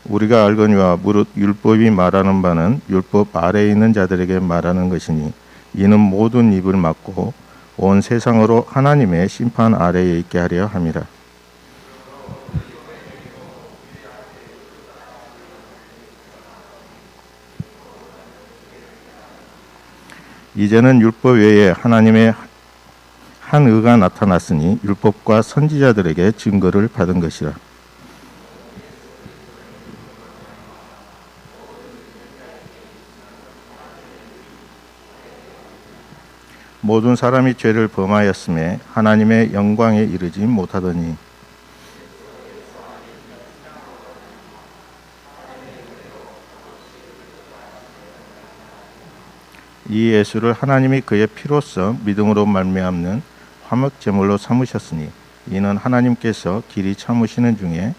우리가 알거니와 무릇 율법이 말하는 바는 율법 아래에 있는 자들에게 말하는 것이니 이는 모든 입을 막고 온 세상으로 하나님의 심판 아래에 있게 하려 함이라. 이제는 율법 외에 하나님의 한 의가 나타났으니 율법과 선지자들에게 증거를 받은 것이라. 모든 사람이 죄를 범하였음에 하나님의 영광에 이르지 못하더니 이 예수를 하나님이 그의 피로써 믿음으로 말미암는 화목 제물로 삼으셨으니 이는 하나님께서 길이 참으시는 중에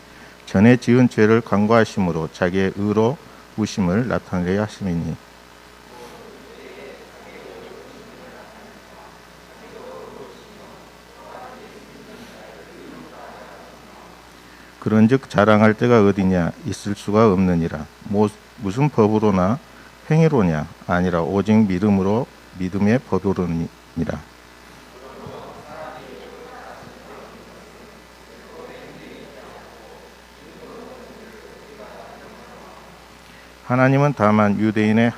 전에 지은 죄를 간과하심으로 자기의 의로 우심을 나타내려 하심이니 그런즉 자랑할 때가 어디냐 있을 수가 없느니라. 무슨 법으로나 행위로냐 아니라 오직 믿음으로 믿음의 법으로니라. 하나님은 다만 유대인의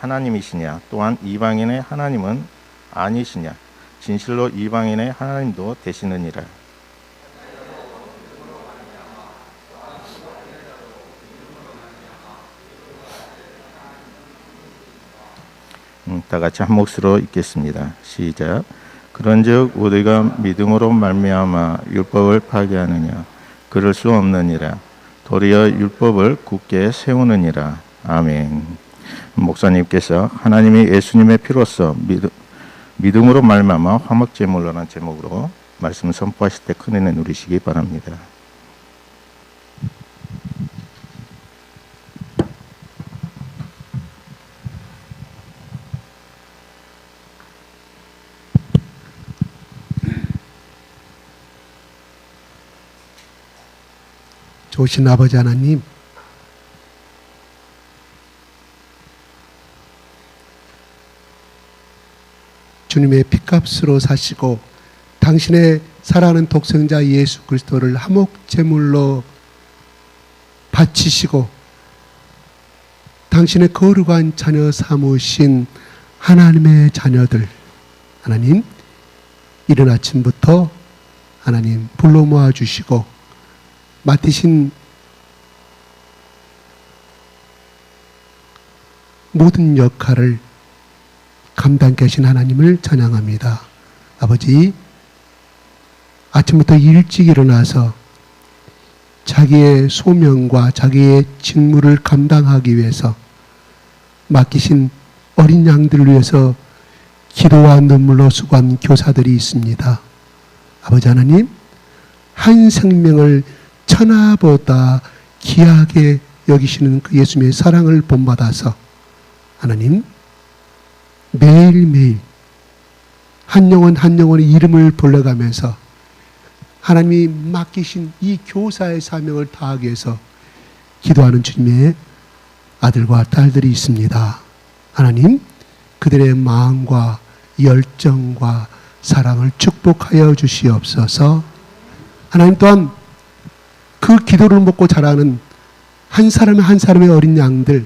하나님이시냐 또한 이방인의 하나님은 아니시냐 진실로 이방인의 하나님도 되시느니라. 다 같이 한 몫으로 읽겠습니다. 시작. 그런즉 우리가 믿음으로 말미암아 율법을 파괴하느냐 그럴 수 없느니라. 도리어 율법을 굳게 세우느니라. 아멘. 목사님께서 하나님이 예수님의 피로써 믿음으로 말미암아 화목제물로라는 제목으로 말씀을 선포하실 때 큰 은혜 누리시기 바랍니다. 좋으신 아버지 하나님, 주님의 피값으로 사시고 당신의 사랑하는 독생자 예수 그리스도를 화목제물로 바치시고 당신의 거룩한 자녀 삼으신 하나님의 자녀들, 하나님 이른 아침부터 하나님 불러 모아주시고 맡으신 모든 역할을 감당케 하신 하나님을 찬양합니다. 아버지, 아침부터 일찍 일어나서 자기의 소명과 자기의 직무를 감당하기 위해서 맡기신 어린 양들을 위해서 기도와 눈물로 수고한 교사들이 있습니다. 아버지 하나님, 한 생명을 천하보다 귀하게 여기시는 그 예수님의 사랑을 본받아서 하나님 매일매일 한 영혼 한 영혼의 이름을 불러가면서 하나님이 맡기신 이 교사의 사명을 다하기 위해서 기도하는 주님의 아들과 딸들이 있습니다. 하나님 그들의 마음과 열정과 사랑을 축복하여 주시옵소서. 하나님 또한 그 기도를 먹고 자라는 한 사람의 한 사람의 어린 양들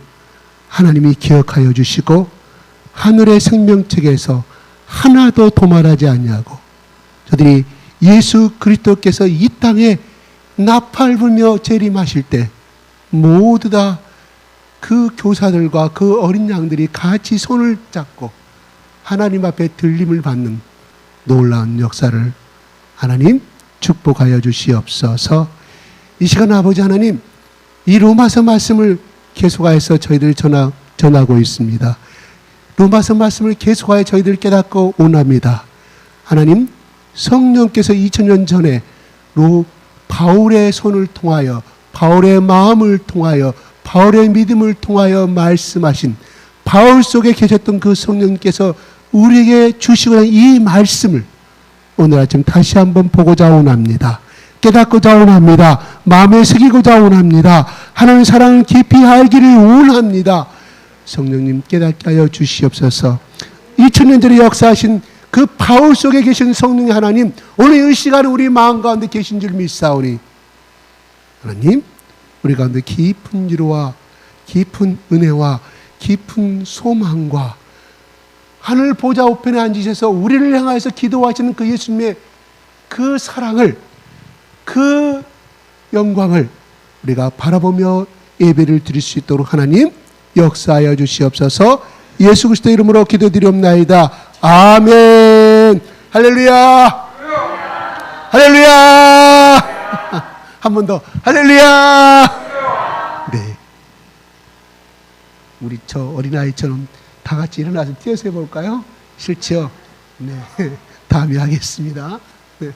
하나님이 기억하여 주시고 하늘의 생명책에서 하나도 도말하지 아니하고 저들이 예수 그리스도께서 이 땅에 나팔 불며 재림하실 때 모두 다 그 교사들과 그 어린 양들이 같이 손을 잡고 하나님 앞에 들림을 받는 놀라운 역사를 하나님 축복하여 주시옵소서. 이 시간 아버지 하나님, 이 로마서 말씀을 계속하여서 저희들 전하고 있습니다. 로마서 말씀을 계속하여 저희들 깨닫고 원합니다. 하나님, 성령께서 2000년 전에 바울의 손을 통하여, 바울의 마음을 통하여, 바울의 믿음을 통하여 말씀하신 바울 속에 계셨던 그 성령께서 우리에게 주시고 이 말씀을 오늘 아침 다시 한번 보고자 원합니다. 깨닫고자 원합니다. 마음에 새기고자 원합니다. 하나님의 사랑을 깊이 알기를 원합니다. 성령님 깨닫게 하여 주시옵소서. 2000년 전에 역사하신 그 바울 속에 계신 성령의 하나님, 오늘 이 시간에 우리 마음 가운데 계신 줄 믿사오니 하나님, 우리 가운데 깊은 위로와 깊은 은혜와 깊은 소망과 하늘 보좌 우편에 앉으셔서 우리를 향하여서 기도하시는 그 예수님의 그 사랑을, 그 영광을 우리가 바라보며 예배를 드릴 수 있도록 하나님 역사하여 주시옵소서. 예수 그리스도 이름으로 기도드리옵나이다. 아멘. 할렐루야. 할렐루야. 한 번 더. 할렐루야. 네. 우리 저 어린아이처럼 다 같이 일어나서 뛰어서 해볼까요? 싫죠? 네. 다음에 하겠습니다. 네.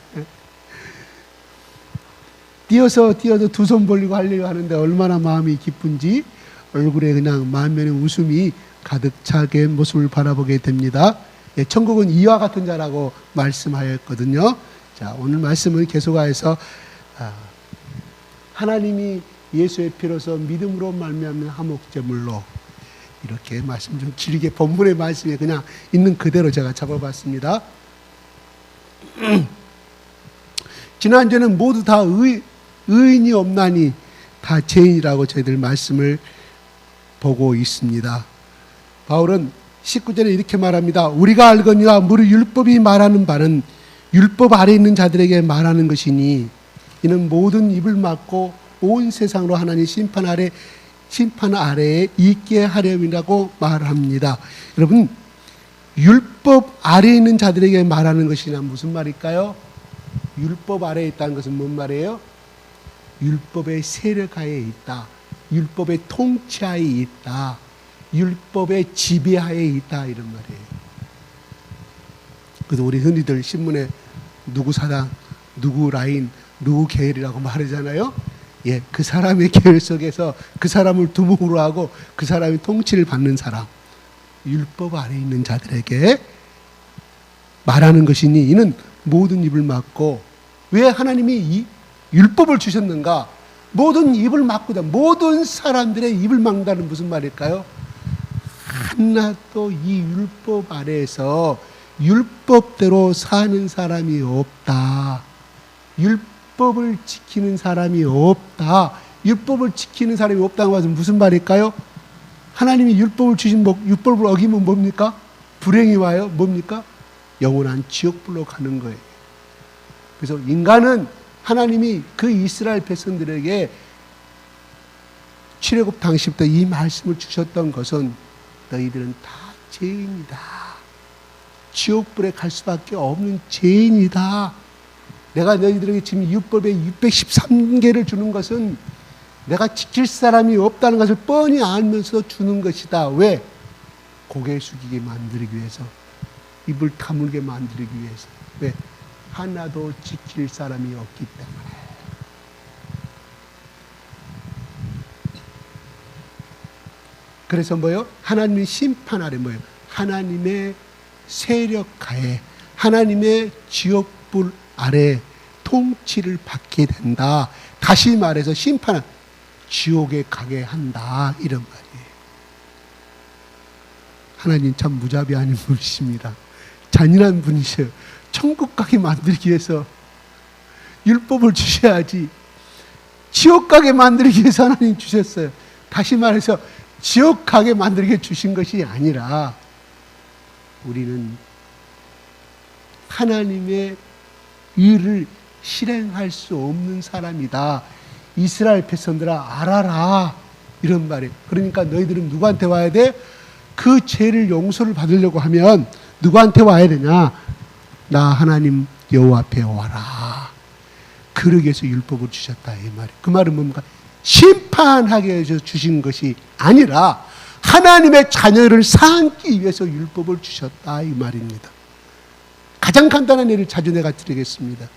뛰어서 두 손 벌리고 하려고 하는데 얼마나 마음이 기쁜지 얼굴에 그냥 만면의 웃음이 가득 차게 모습을 바라보게 됩니다. 예, 천국은 이와 같은 자라고 말씀하였거든요. 자, 오늘 말씀은 계속하여서 하나님이 예수의 피로서 믿음으로 말미암는 화목제물로, 이렇게 말씀 좀 길게 본문의 말씀에 그냥 있는 그대로 제가 잡아봤습니다. 지난주에는 모두 다 의인이 없나니 다 죄인이라고 저희들 말씀을 보고 있습니다. 바울은 19절에 이렇게 말합니다. 우리가 알거니와 무릇 율법이 말하는 바는 율법 아래 있는 자들에게 말하는 것이니 이는 모든 입을 막고 온 세상으로 하나님 심판 아래에 있게 하려니라고 말합니다. 여러분, 율법 아래에 있는 자들에게 말하는 것이란 무슨 말일까요? 율법 아래에 있다는 것은 뭔 말이에요? 율법의 세력하에 있다. 율법의 통치하에 있다. 율법의 지배하에 있다. 이런 말이에요. 그래서 우리 흔히들 신문에 누구 사당, 누구 라인, 누구 계열이라고 말하잖아요. 예, 그 사람의 계열 속에서 그 사람을 두목으로 하고 그 사람의 통치를 받는 사람, 율법 아래에 있는 자들에게 말하는 것이니 이는 모든 입을 막고, 왜 하나님이 이 율법을 주셨는가? 모든 입을 막고자, 모든 사람들의 입을 막는다는 무슨 말일까요? 하나도 이 율법 아래에서 율법대로 사는 사람이 없다. 율법을 지키는 사람이 없다. 율법을 지키는 사람이 없다는 것은 무슨 말일까요? 하나님이 율법을 주신 율법을 어기면 뭡니까? 불행이 와요. 뭡니까? 영원한 지옥불로 가는 거예요. 그래서 인간은 하나님이 그 이스라엘 백성들에게 출애굽 당시부터 이 말씀을 주셨던 것은 너희들은 다 죄인이다. 지옥불에 갈 수밖에 없는 죄인이다. 내가 너희들에게 지금 율법의 613개를 주는 것은 내가 지킬 사람이 없다는 것을 뻔히 알면서 주는 것이다. 왜? 고개 숙이게 만들기 위해서, 입을 다물게 만들기 위해서. 왜? 하나도 지킬 사람이 없기 때문에. 그래서 뭐요? 하나님의 심판 아래 뭐요? 하나님의 세력하에, 하나님의 지옥불 아래 통치를 받게 된다. 다시 말해서 심판은 지옥에 가게 한다. 이런 말이에요. 하나님 참 무자비한 분이십니다. 잔인한 분이셔요. 천국 가게 만들기 위해서 율법을 주셔야지, 지옥 가게 만들기 위해서 하나님 주셨어요. 다시 말해서 지옥 가게 만들게 주신 것이 아니라 우리는 하나님의 의를 실행할 수 없는 사람이다. 이스라엘 백성들아 알아라. 이런 말이에요. 그러니까 너희들은 누구한테 와야 돼? 그 죄를 용서를 받으려고 하면 누구한테 와야 되냐? 나 하나님 여호와 앞에 와라. 그러기 위해서 율법을 주셨다. 이 말이에요. 그 말은 뭡니까? 심판하기 위해서 주신 것이 아니라 하나님의 자녀를 삼기 위해서 율법을 주셨다. 이 말입니다. 가장 간단한 예를 자주 내가 드리겠습니다.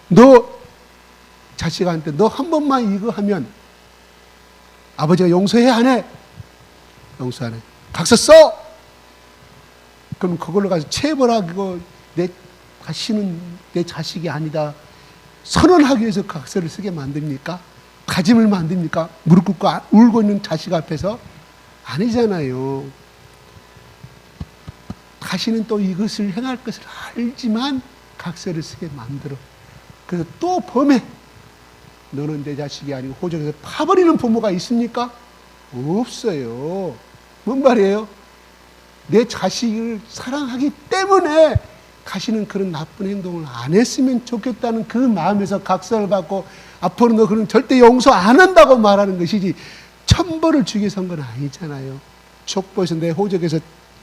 너 자식한테 너 한 번만 이거 하면 아버지가 용서해 안 해? 용서 안 해. 각서 써! 그럼 그걸로 가서 체벌하고 내 다시는 내 자식이 아니다 선언하기 위해서 각서를 쓰게 만듭니까? 다짐을 만듭니까? 무릎 꿇고 울고 있는 자식 앞에서? 아니잖아요. 다시는 또 이것을 행할 것을 알지만 각서를 쓰게 만들어. 그래서 또 범해. 너는 내 자식이 아니고 호적에서 파버리는 부모가 있습니까? 없어요. 뭔 말이에요? 내 자식을 사랑하기 때문에 다시는 그런 나쁜 행동을 안 했으면 좋겠다는 그 마음에서 각서를 받고 앞으로 너 그런 절대 용서 안 한다고 말하는 것이지 천벌을 주기 위해서 한 건 아니잖아요. 족보에서 내 호적에서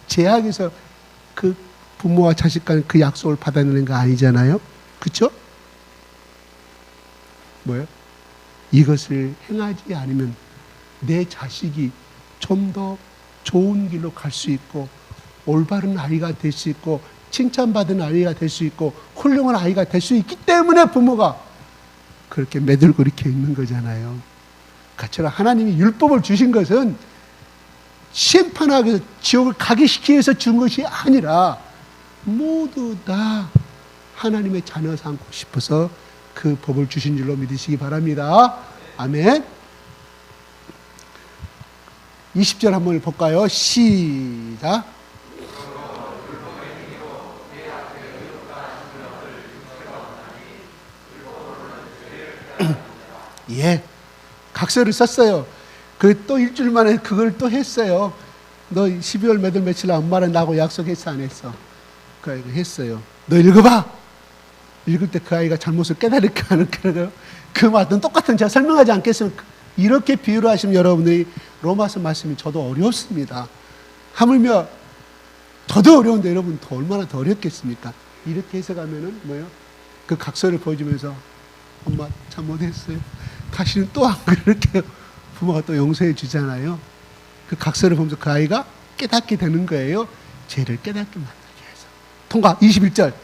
제약에서 그 부모와 자식 간 그 약속을 받아내는 거 아니잖아요. 그렇죠? 뭐예요? 이것을 행하지 않으면 내 자식이 좀 더 좋은 길로 갈 수 있고 올바른 아이가 될 수 있고 칭찬받은 아이가 될 수 있고 훌륭한 아이가 될 수 있기 때문에 부모가 그렇게 매들고 이렇게 있는 거잖아요. 그처럼 하나님이 율법을 주신 것은 심판하기 위해서 지옥을 가게 시키기 위해서 준 것이 아니라 모두 다 하나님의 자녀 삼고 싶어서 그 법을 주신 줄로 믿으시기 바랍니다. 아멘. 20절 한번 볼까요? 시작. 예, 각서를 썼어요. 그 또 일주일 만에 그걸 또 했어요. 너 12월 몇 월 며칠 날 엄마랑 나하고 약속했어 안 했어? 그 아이가 했어요. 너 읽어봐. 읽을 때 그 아이가 잘못을 깨달을까 하는 그 말은 똑같은 제가 설명하지 않겠습니다. 이렇게 비유를 하시면 여러분들이 로마서 말씀이 저도 어렵습니다. 하물며 저도 어려운데 여러분 더 얼마나 더 어렵겠습니까? 이렇게 해석하면은 뭐예요? 그 각서를 보여주면서 엄마 잘못했어요. 다시는 또 안 그럴게요. 부모가 또 용서해 주잖아요. 그 각서를 보면서 그 아이가 깨닫게 되는 거예요. 죄를 깨닫게 만들기 위해서. 통과 21절.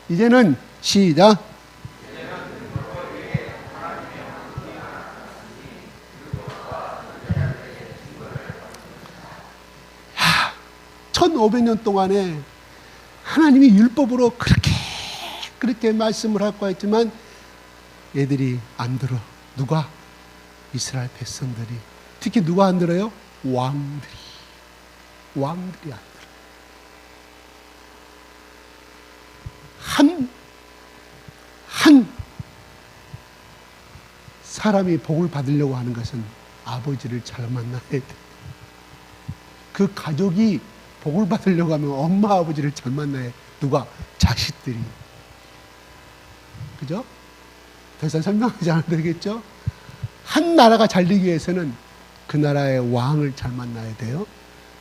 이제는 시작. 1500년 동안에 하나님이 율법으로 그렇게 말씀을 하고 했지만 애들이 안 들어. 누가? 이스라엘 백성들이. 특히 누가 안 들어요? 왕들이 안 들어. 한 사람이 복을 받으려고 하는 것은 아버지를 잘 만나야 돼. 그 가족이 복을 받으려고 하면 엄마 아버지를 잘 만나야 해. 누가? 자식들이. 그죠? 더 이상 설명하지 않아도 되겠죠? 한 나라가 잘 되기 위해서는 그 나라의 왕을 잘 만나야 돼요.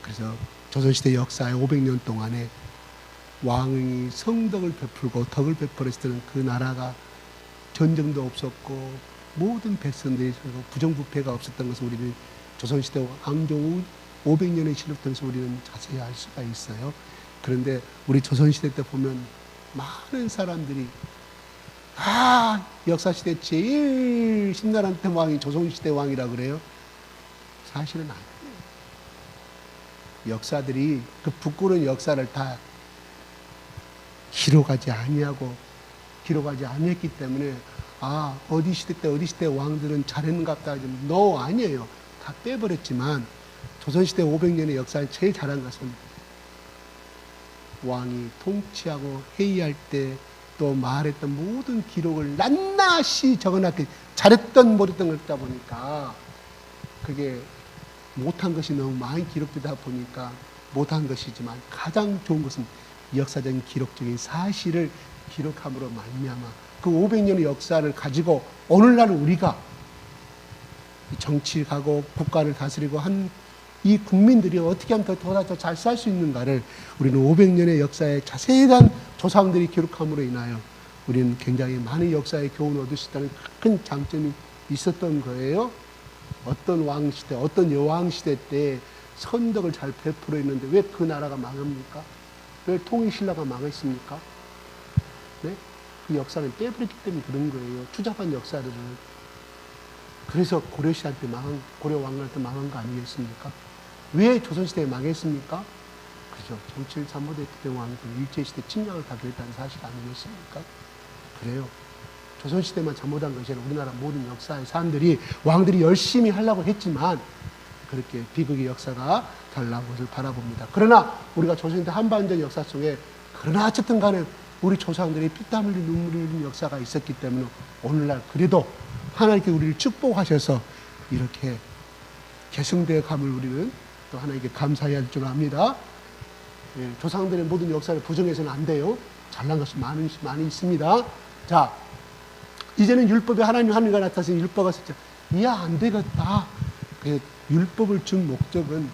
그래서 조선시대 역사의 500년 동안에 왕이 성덕을 베풀고 덕을 베풀었을 때는 그 나라가 전쟁도 없었고 모든 백성들이 부정부패가 없었던 것을 우리는 조선시대 왕조 500년의 시를 통해서 우리는 자세히 알 수가 있어요. 그런데 우리 조선시대 때 보면 많은 사람들이 역사시대 제일 신랄한 왕이 조선시대 왕이라 그래요. 사실은 아니에요. 역사들이 그 부끄러운 역사를 다 기록하지 아니했기 때문에 어디 시대 때 왕들은 잘했는갑다 하지만 no, 아니에요. 다 빼버렸지만 조선시대 500년의 역사를 제일 잘한 것은 왕이 통치하고 회의할 때 또 말했던 모든 기록을 낱낱이 적어놨기 잘했던 못했던 걸 듣다 보니까 그게 못한 것이 너무 많이 기록되다 보니까 못한 것이지만 가장 좋은 것은 역사적인 기록적인 사실을 기록함으로 말미암아 그 500년의 역사를 가지고 오늘날 우리가 정치하고 국가를 다스리고 한 이 국민들이 어떻게 하면 더 잘 살 수 있는가를 우리는 500년의 역사에 자세한 조상들이 기록함으로 인하여 우리는 굉장히 많은 역사의 교훈을 얻을 수 있다는 큰 장점이 있었던 거예요. 어떤 왕시대, 어떤 여왕시대 때 선덕을 잘 베풀어 있는데 왜 그 나라가 망합니까? 왜 통일신라가 망했습니까? 네? 그 역사는 빼버렸기 때문에 그런 거예요. 추잡한 역사를. 그래서 고려시대한테 고려 왕한테 망한 거 아니겠습니까? 왜 조선시대에 망했습니까? 그죠. 정치를 잘못했기 때문에 왕들은 일제시대 침략을 다 그랬다는 사실 아니겠습니까? 그래요. 조선시대만 잘못한 것이 아니라 우리나라 모든 역사의 사람들이 왕들이 열심히 하려고 했지만 그렇게 비극의 역사가 잘 나온 것을 바라봅니다. 그러나 우리가 조선시대 한반도 역사 속에 그러나 어쨌든 간에 우리 조상들이 피땀 흘린 눈물 흘린 역사가 있었기 때문에 오늘날 그래도 하나님께 우리를 축복하셔서 이렇게 계승되어 감을 우리는 또 하나님께 감사해야 할 줄 압니다. 예, 조상들의 모든 역사를 부정해서는 안 돼요. 잘난 것이 많이 있습니다. 자, 이제는 율법에 하나님 하늘과 나타나서 율법가 진짜 이해 안 되겠다. 그 율법을 준 목적은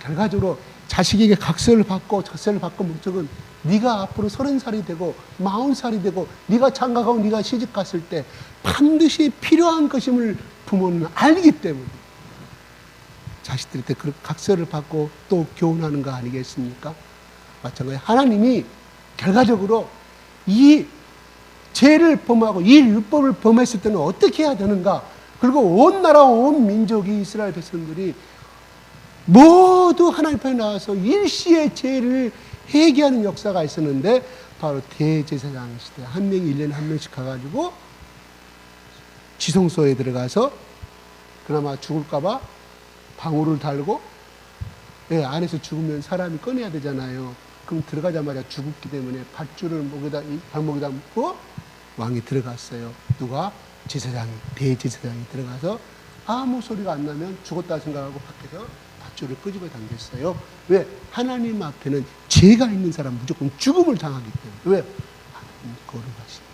결과적으로 자식에게 각서를 받고 젖세를 받고 목적은 네가 앞으로 30살이 되고 40살이 되고 네가 장가가고 네가 시집 갔을 때 반드시 필요한 것임을 부모는 알기 때문에 자식들한테 그 각서를 받고 또 교훈하는 거 아니겠습니까? 마찬가지 하나님이 결과적으로 이 죄를 범하고 이 율법을 범했을 때는 어떻게 해야 되는가? 그리고 온 나라 온 민족이 이스라엘 백성들이 모두 하나님 편에 나와서 일시의 죄를 회개하는 역사가 있었는데 바로 대제사장 시대 한 명이 1년에 한 명씩 가가지고 지성소에 들어가서 그나마 죽을까봐 방울을 달고 안에서 죽으면 사람이 꺼내야 되잖아요. 그럼 들어가자마자 죽었기 때문에 밧줄을 발목에다 묶고 왕이 들어갔어요. 누가? 제사장이, 대제사장이 들어가서 아무 소리가 안 나면 죽었다 생각하고 밖에서 밧줄을 끄집어 당겼어요. 왜? 하나님 앞에는 죄가 있는 사람 무조건 죽음을 당하기 때문에. 왜? 하나님 거룩하십니다.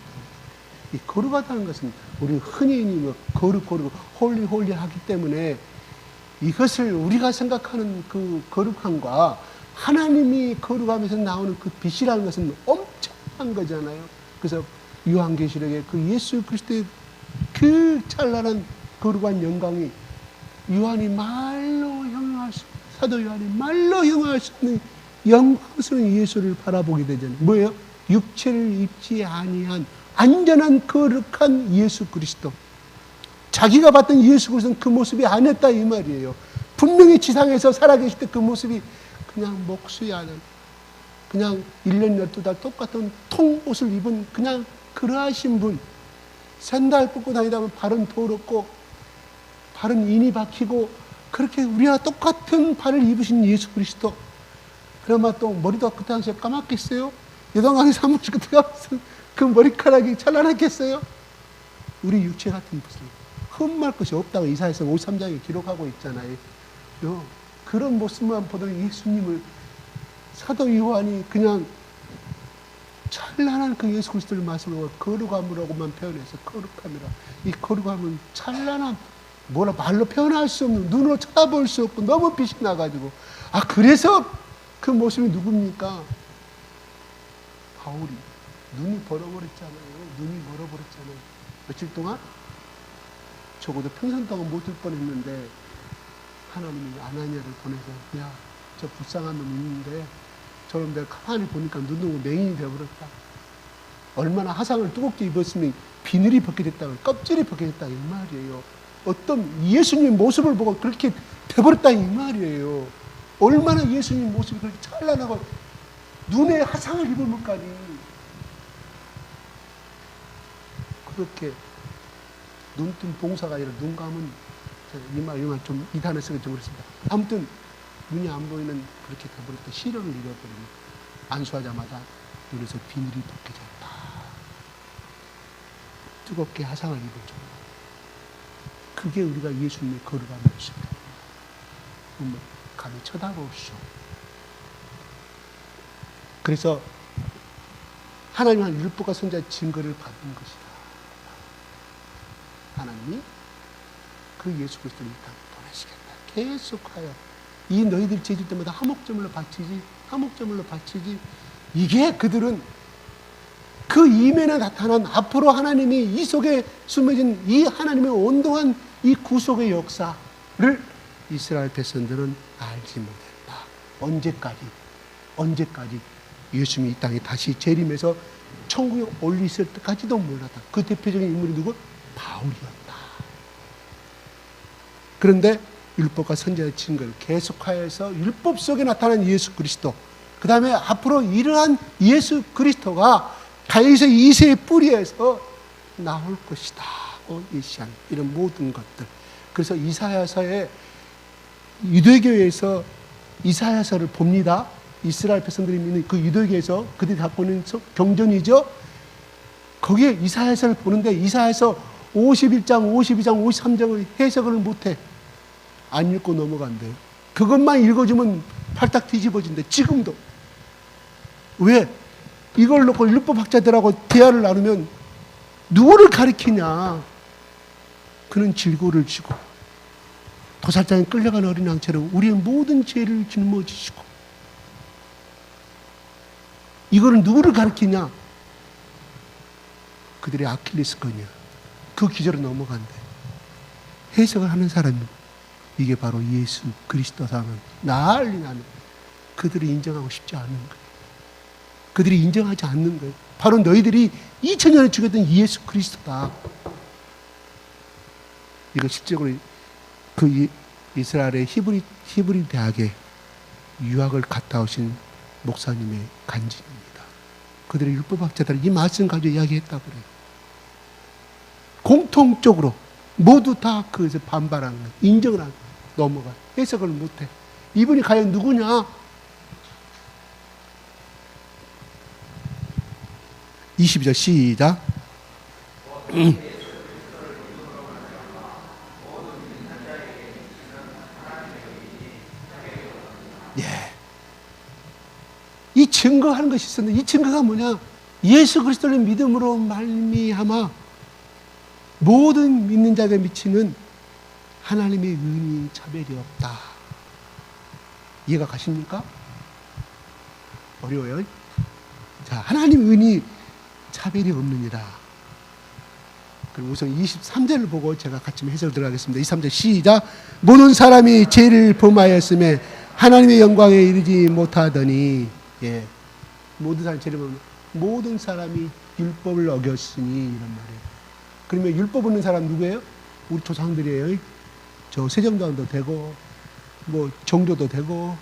이 거룩하다는 것은 우리 흔히 거룩 홀리 하기 때문에 이것을 우리가 생각하는 그 거룩함과 하나님이 거룩하면서 나오는 그 빛이라는 것은 엄청난 거잖아요. 그래서 요한계시록에 그 예수 그리스도의 그 찬란한 거룩한 영광이 요한이 말로 형용할 수, 사도 요한이 말로 형용할 수 없는 영광스러운 예수를 바라보게 되잖아요. 뭐예요? 육체를 입지 아니한 안전한 거룩한 예수 그리스도. 자기가 봤던 예수 그리스도는 그 모습이 아니었다 이 말이에요. 분명히 지상에서 살아계실 때 그 모습이 그냥 목수야는 그냥 1년 12달 똑같은 통옷을 입은 그냥 그러하신 분. 샌들 벗고 다니다 보면 발은 더럽고 발은 인이 박히고 그렇게 우리와 똑같은 발을 입으신 예수 그리스도. 그러면 또 머리도 그때 당시에 까맣겠어요? 여동강에 사무실 들어가서 그 머리카락이 찬란했겠어요? 우리 육체 같은 모습. 흠말 것이 없다고 이사야서 53장에 기록하고 있잖아요. 그런 모습만 보던 예수님을 사도 요한이 그냥 찬란한 그 예수 그리스도를 말씀으로 거룩함이라고만 표현해서 거룩함이라. 이 거룩함은 찬란함, 말로 표현할 수 없는, 눈으로 쳐다볼 수 없고 너무 빛이 나가지고. 그래서 그 모습이 누굽니까? 바울이 눈이 벌어버렸잖아요. 눈이 멀어버렸잖아요. 며칠 동안 적어도 평생 동안 못 들 뻔했는데 하나님이 아나니아를 보내서 야, 저 불쌍한 놈 있는데 저런 내가 가만히 보니까 눈동이 맹인이 되어버렸다. 얼마나 화상을 뜨겁게 입었으면 비늘이 벗게 됐다고, 껍질이 벗게 됐다 이 말이에요. 어떤 예수님 모습을 보고 그렇게 돼버렸다 이 말이에요. 얼마나 예수님 모습이 그렇게 찬란하고 눈에 화상을 입으면까지 그렇게 눈뜬 봉사가 아니라 눈 감은 이말 좀 이단을 쓰기 좀 그렇습니다. 아무튼 눈이 안 보이는 그렇게 돼버렸다. 시련을 잃어버리면 안수하자마자 눈에서 비늘이 벗겨졌다. 뜨겁게 화상을 입었죠. 그게 우리가 예수님의 거룩한 모습이다. 감히 쳐다보시오. 그래서 하나님은 율법과 선지자의 증거를 받은 것이다. 하나님이 그 예수 그리스도를 이 땅에 보내시겠다. 계속하여 이 너희들 죄질 때마다 화목제물로 바치지. 이게 그들은 그 이면에 나타난 앞으로 하나님이 이 속에 숨겨진 이 하나님의 온동한 이 구속의 역사를 이스라엘 백성들은 알지 못했다. 언제까지 예수님이 이 땅에 다시 재림해서 천국에 올리실 때까지도 몰랐다. 그 대표적인 인물이 누구? 바울이었다. 그런데 율법과 선지자의 증거를 계속하여서 율법 속에 나타난 예수 그리스도, 그 다음에 앞으로 이러한 예수 그리스도가 다윗의 이세의 뿌리에서 나올 것이다. 예시한 이런 모든 것들. 그래서 이사야서에 유대교에서 이사야서를 봅니다. 이스라엘 백성들이 믿는 그 유대교에서 그들이 갖고 있는 경전이죠. 거기에 이사야서를 보는데 이사야서 51장, 52장, 53장을 해석을 못해. 안 읽고 넘어간대요. 그것만 읽어주면 팔딱 뒤집어진대. 지금도. 왜? 이걸 놓고 율법학자들하고 대화를 나누면 누구를 가리키냐? 그는 질고를 지고 도살장에 끌려간 어린 양처럼 우리의 모든 죄를 짊어지시고, 이거는 누구를 가리키냐? 그들의 아킬레스건이야. 그 기절을 넘어간대. 해석을 하는 사람이 이게 바로 예수 그리스도라는 난리 나는, 그들이 인정하고 싶지 않은 거예요. 그들이 인정하지 않는 거예요. 바로 너희들이 2000년에 죽였던 예수 그리스도다. 이거 실제로 그 이스라엘의 히브리 대학에 유학을 갔다 오신 목사님의 간증입니다. 그들의 율법학자들이 이 말씀 가지고 이야기했다고 그래요. 공통적으로 모두 다 그것에 반발하는 거예요. 인정을 하고 넘어가. 해석을 못해. 이분이 과연 누구냐? 22절 시작. 예. 이 증거하는 것이 있었는데, 이 증거가 뭐냐? 예수 그리스도를 믿음으로 말미암아 모든 믿는 자에게 미치는 하나님의 은이 차별이 없다. 이해가 가십니까? 어려워요. 자, 하나님 은이 차별이 없느니라. 그럼 우선 23절을 보고 제가 같이 해석을 들어가겠습니다. 23절 시작. 모든 사람이 죄를 범하였음에 하나님의 영광에 이르지 못하더니, 예, 모든 사람이 죄를 범하면 모든 사람이 율법을 어겼으니, 이런 말이에요. 그러면 율법 없는 사람 누구예요? 우리 조상들이에요. 저 세종대왕도 되고, 뭐 정조도 되고,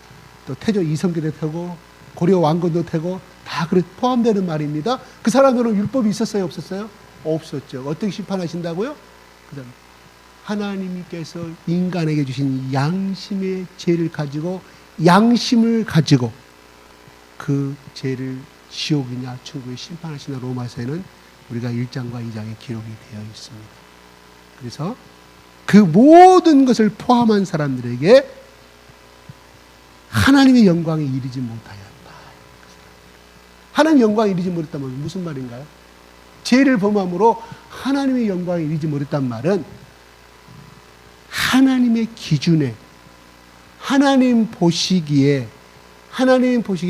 또 태조 이성계도 되고, 고려 왕건도 되고, 다 그래 포함되는 말입니다. 그 사람들은 율법이 있었어요, 없었어요? 없었죠. 어떻게 심판하신다고요? 그다음 하나님께서 인간에게 주신 양심의 죄를 가지고, 양심을 가지고 그 죄를 지옥이냐 천국에 심판하시는 로마서에는 우리가 1장과 2장에 기록이 되어 있습니다. 그래서 그 모든 것을 포함한 사람들에게 하나님의 영광에 이르지 못하였다. 하나님의 영광에 이르지 못했다면 무슨 말인가요? 죄를 범함으로 하나님의 영광에 이르지 못했단 말은 하나님의 기준에, 하나님 보시기에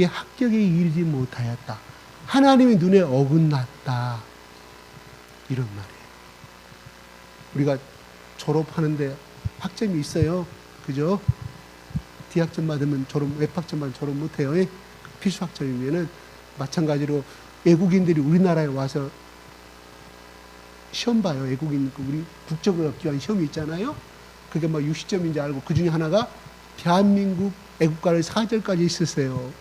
합격에 이르지 못하였다. 하나님의 눈에 어긋났다. 이런 말이에요. 우리가 졸업하는데 학점이 있어요. 그죠? D학점 받으면 졸업, F학점 받으면 졸업 못해요. 필수 학점이면은 마찬가지로 외국인들이 우리나라에 와서 시험 봐요. 외국인, 우리 국적을 얻기 위한 시험이 있잖아요. 그게 뭐 60점인지 알고 그 중에 하나가 대한민국 애국가를 4절까지 있었어요.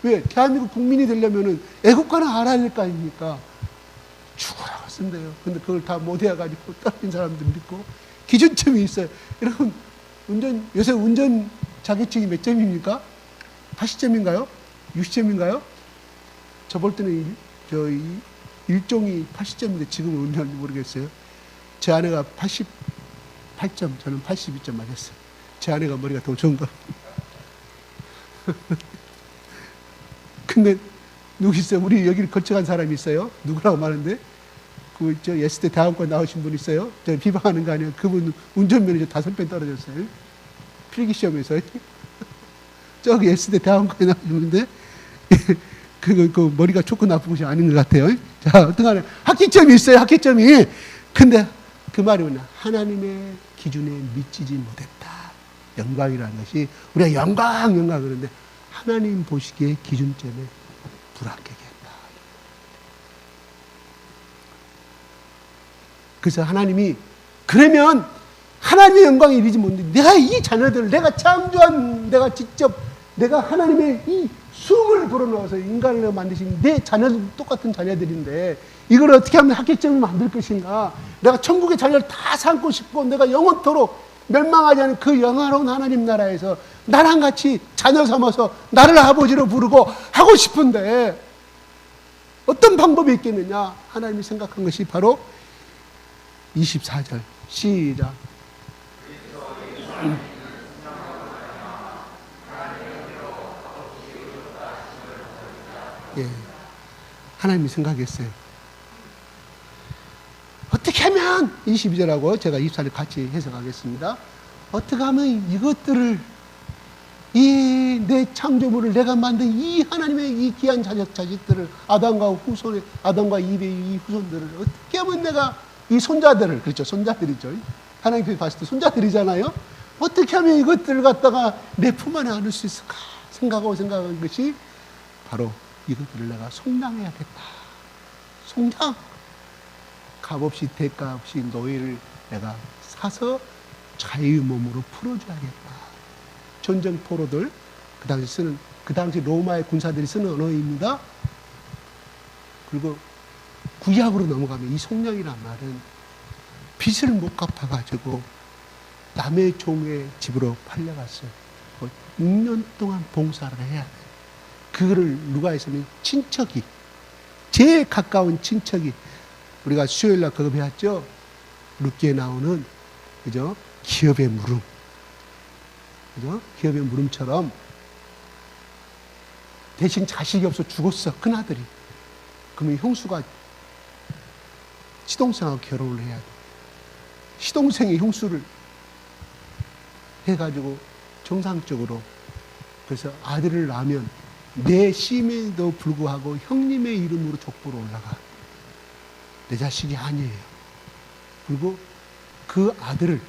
왜? 대한민국 국민이 되려면은 애국가는 알아야 될 거 아닙니까? 죽어라고 쓴대요. 근데 그걸 다 못 해가지고 떨어진 사람들 믿고 기준점이 있어요. 여러분, 요새 운전 자격증이 몇 점입니까? 80점인가요? 60점인가요? 저 볼 때는 일종이 80점인데 지금은 어느냐는지 모르겠어요. 제 아내가 88점, 저는 82점 맞았어요. 제 아내가 머리가 더 좋은가? 근데 누구 있어요? 우리 여기를 거쳐간 사람이 있어요? 누구라고 말하는데? 저 예스대 대학원 나오신 분 있어요? 저 비방하는 거 아니에요? 그분 운전면허 5배 떨어졌어요. 필기시험에서. 저기 예스대 대학원까지 나오시는데, 그 머리가 좋고 나쁜 것이 아닌 것 같아요. 자, 어떤 간에 학기점이 있어요, 학기점이. 근데 그 말이 뭐냐? 하나님의 기준에 미치지 못했다. 영광이라는 것이, 우리가 영광 그러는데, 하나님 보시기에 기준점에 불합격했다. 그래서 하나님이, 그러면 하나님의 영광에 이르지 못했는데, 내가 이 자녀들을, 내가 창조한, 내가 직접, 내가 하나님의 이 숨을 불어넣어서 인간을 만드신 내 자녀들도 똑같은 자녀들인데 이걸 어떻게 하면 합격점을 만들 것인가? 내가 천국의 자녀를 다 삼고 싶고 내가 영원토록 멸망하지 않은 그 영화로운 하나님 나라에서 나랑 같이 자녀 삼아서 나를 아버지로 부르고 하고 싶은데 어떤 방법이 있겠느냐? 하나님이 생각한 것이 바로 24절 시작. 예, 하나님이 생각했어요. 어떻게 하면 22절하고 제가 24절 같이 해석하겠습니다. 어떻게 하면 이것들을 이 내 창조물을 내가 만든 이 하나님의 이 귀한 자식들을 아담과 이브의 이 후손들을 어떻게 하면 내가 이 손자들을 그렇죠 손자들이죠 하나님께 봤을 때 손자들이잖아요. 어떻게 하면 이것들을 갖다가 내 품 안에 안을 수 있을까 생각한 것이 바로 이것들을 내가 속량해야겠다. 속량 값없이 대가 없이 노예를 내가 사서 자유의 몸으로 풀어줘야겠다. 전쟁 포로들 그 당시 로마의 군사들이 쓰는 언어입니다. 그리고 구약으로 넘어가면 이 속량이란 말은 빚을 못 갚아가지고 남의 종의 집으로 팔려갔어요. 6년 동안 봉사를 해야 돼요. 그거를 누가 했으면 친척이 제일 가까운 친척이 우리가 수요일날 그거 배웠죠. 룻기에 나오는 그죠 기업의 물음 그죠 기업의 물음처럼 대신 자식이 없어 죽었어 큰아들이. 그러면 형수가 시동생하고 결혼을 해야 돼. 시동생이 형수를 해가지고 정상적으로 그래서 아들을 낳으면 내 씨임에도 불구하고 형님의 이름으로 족보로 올라가. 내 자식이 아니에요. 그리고 그 아들을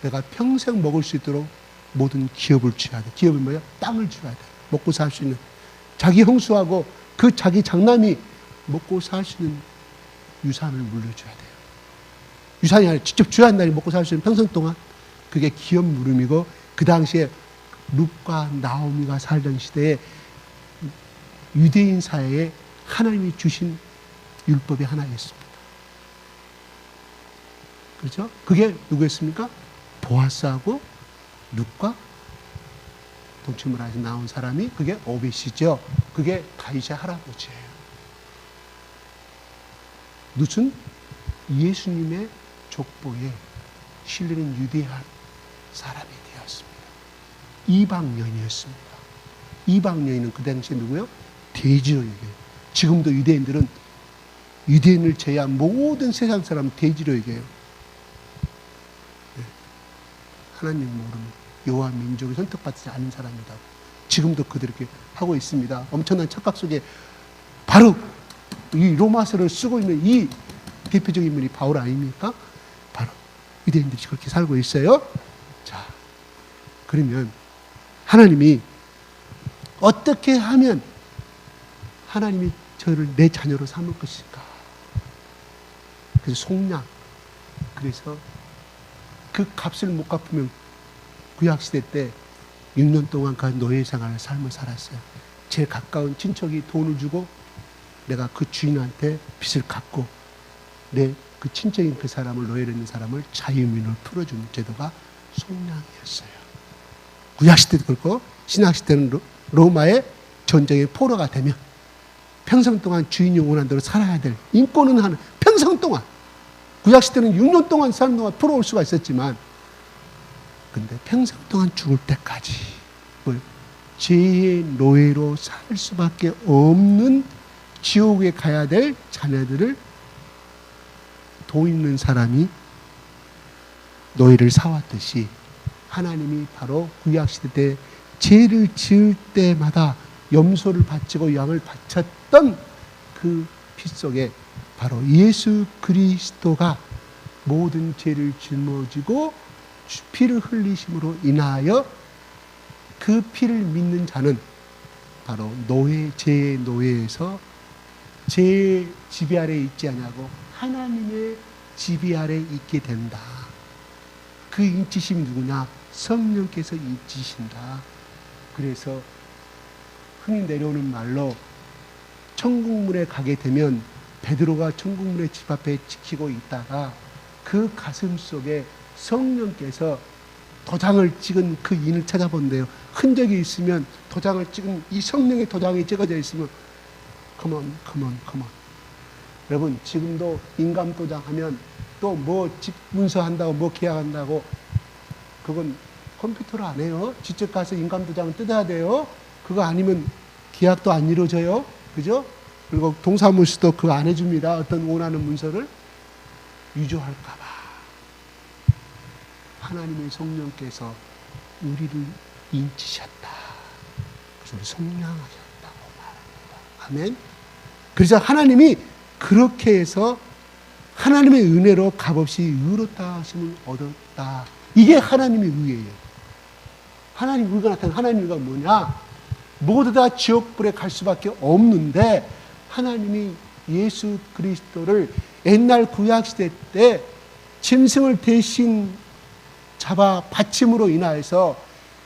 내가 평생 먹을 수 있도록 모든 기업을 줘야 돼. 기업이 뭐야? 땅을 줘야 돼. 먹고 살 수 있는. 자기 형수하고 그 자기 장남이 먹고 살 수 있는 유산을 물려줘야 돼요. 유산이 아니라 직접 줘야 한다니 먹고 살 수 있는 평생 동안. 그게 기업 물음이고 그 당시에 룻과 나오미가 살던 시대에 유대인 사회에 하나님이 주신 율법이 하나였습니다. 그렇죠? 그게 누구였습니까? 보아스하고 룻과 동침문화에서 나온 사람이 그게 오벳이죠. 그게 다윗의 할아버지예요. 룻은 예수님의 족보에 실리는 유대한 사람이 되었습니다. 이방 여인이었습니다. 이방 여인은 그 당시에 누구요? 대지로 얘기해요. 지금도 유대인들은 유대인을 제외한 모든 세상 사람 대지로 얘기해요. 네. 하나님 모르는 여호와 민족이 선택받지 않은 사람이다. 지금도 그들이 이렇게 하고 있습니다. 엄청난 착각 속에 바로 이 로마서를 쓰고 있는 이 대표적인 인물이 바울 아닙니까? 바로 유대인들이 그렇게 살고 있어요. 자, 그러면 하나님이 어떻게 하면 하나님이 저를 내 자녀로 삼을 것인가? 그래서 속량. 그래서 그 값을 못 갚으면 구약시대 때 6년 동안 그 노예 생활을 삶을 살았어요. 제일 가까운 친척이 돈을 주고 내가 그 주인한테 빚을 갚고 내 그 친척인 그 사람을 노예로 있는 사람을 자유민으로 풀어주는 제도가 속량이었어요. 구약시대도 그렇고 신약시대는 로마의 전쟁의 포로가 되면 평생 동안 주인이 원하는 대로 살아야 될 인권은 하는 평생 동안 구약시대는 6년 동안 사는 동안 풀어올 수가 있었지만 근데 평생 동안 죽을 때까지 죄의 노예로 살 수밖에 없는 지옥에 가야 될 자녀들을 돈 있는 사람이 노예를 사왔듯이 하나님이 바로 구약시대 때 죄를 지을 때마다 염소를 바치고 양을 바쳤던 그 피 속에 바로 예수 그리스도가 모든 죄를 짊어지고 피를 흘리심으로 인하여 그 피를 믿는 자는 바로 죄의 노예에서 죄의 지배 아래 있지 않냐고 하나님의 지배 아래 있게 된다. 그 인치심이 누구냐? 성령께서 인치신다. 그래서 흔히 내려오는 말로 천국문에 가게 되면 베드로가 천국문의 집 앞에 지키고 있다가 그 가슴 속에 성령께서 도장을 찍은 그 인을 찾아본대요. 흔적이 있으면 도장을 찍은 이 성령의 도장이 찍어져 있으면 come on. 여러분 지금도 인감 도장 하면 또 뭐 집 문서한다고 뭐 계약한다고 그건 컴퓨터로 안 해요. 직접 가서 인감 도장을 뜯어야 돼요. 그거 아니면 계약도 안 이루어져요. 그죠? 그리고 동사무소도 그거 안 해줍니다. 어떤 원하는 문서를 위조할까 봐. 하나님의 성령께서 우리를 인치셨다. 그래서 성량하셨다고 말합니다. 아멘. 그래서 하나님이 그렇게 해서 하나님의 은혜로 값없이 의롭다 하심을 얻었다. 이게 하나님의 의예요. 하나님 의가 나타난 하나님 의가 뭐냐? 모두 다 지옥불에 갈 수밖에 없는데 하나님이 예수 그리스도를 옛날 구약시대 때 짐승을 대신 잡아 바침으로 인하여서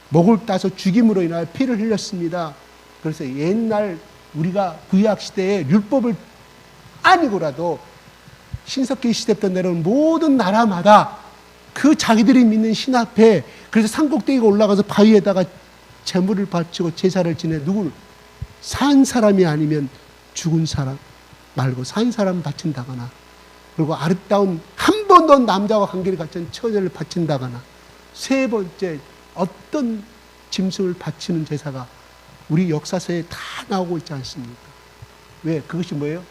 목을 따서 죽임으로 인하여 피를 흘렸습니다. 그래서 옛날 우리가 구약시대에 율법을 아니고라도 신석기 시대부터 내려온 모든 나라마다 그 자기들이 믿는 신 앞에 그래서 산꼭대기가 올라가서 바위에다가 제물을 바치고 제사를 지내 누구를 산 사람이 아니면 죽은 사람 말고 산 사람 바친다거나 그리고 아름다운 한 번도 남자와 관계를 갖춘 처녀를 바친다거나 세 번째 어떤 짐승을 바치는 제사가 우리 역사서에 다 나오고 있지 않습니까? 왜? 그것이 뭐예요?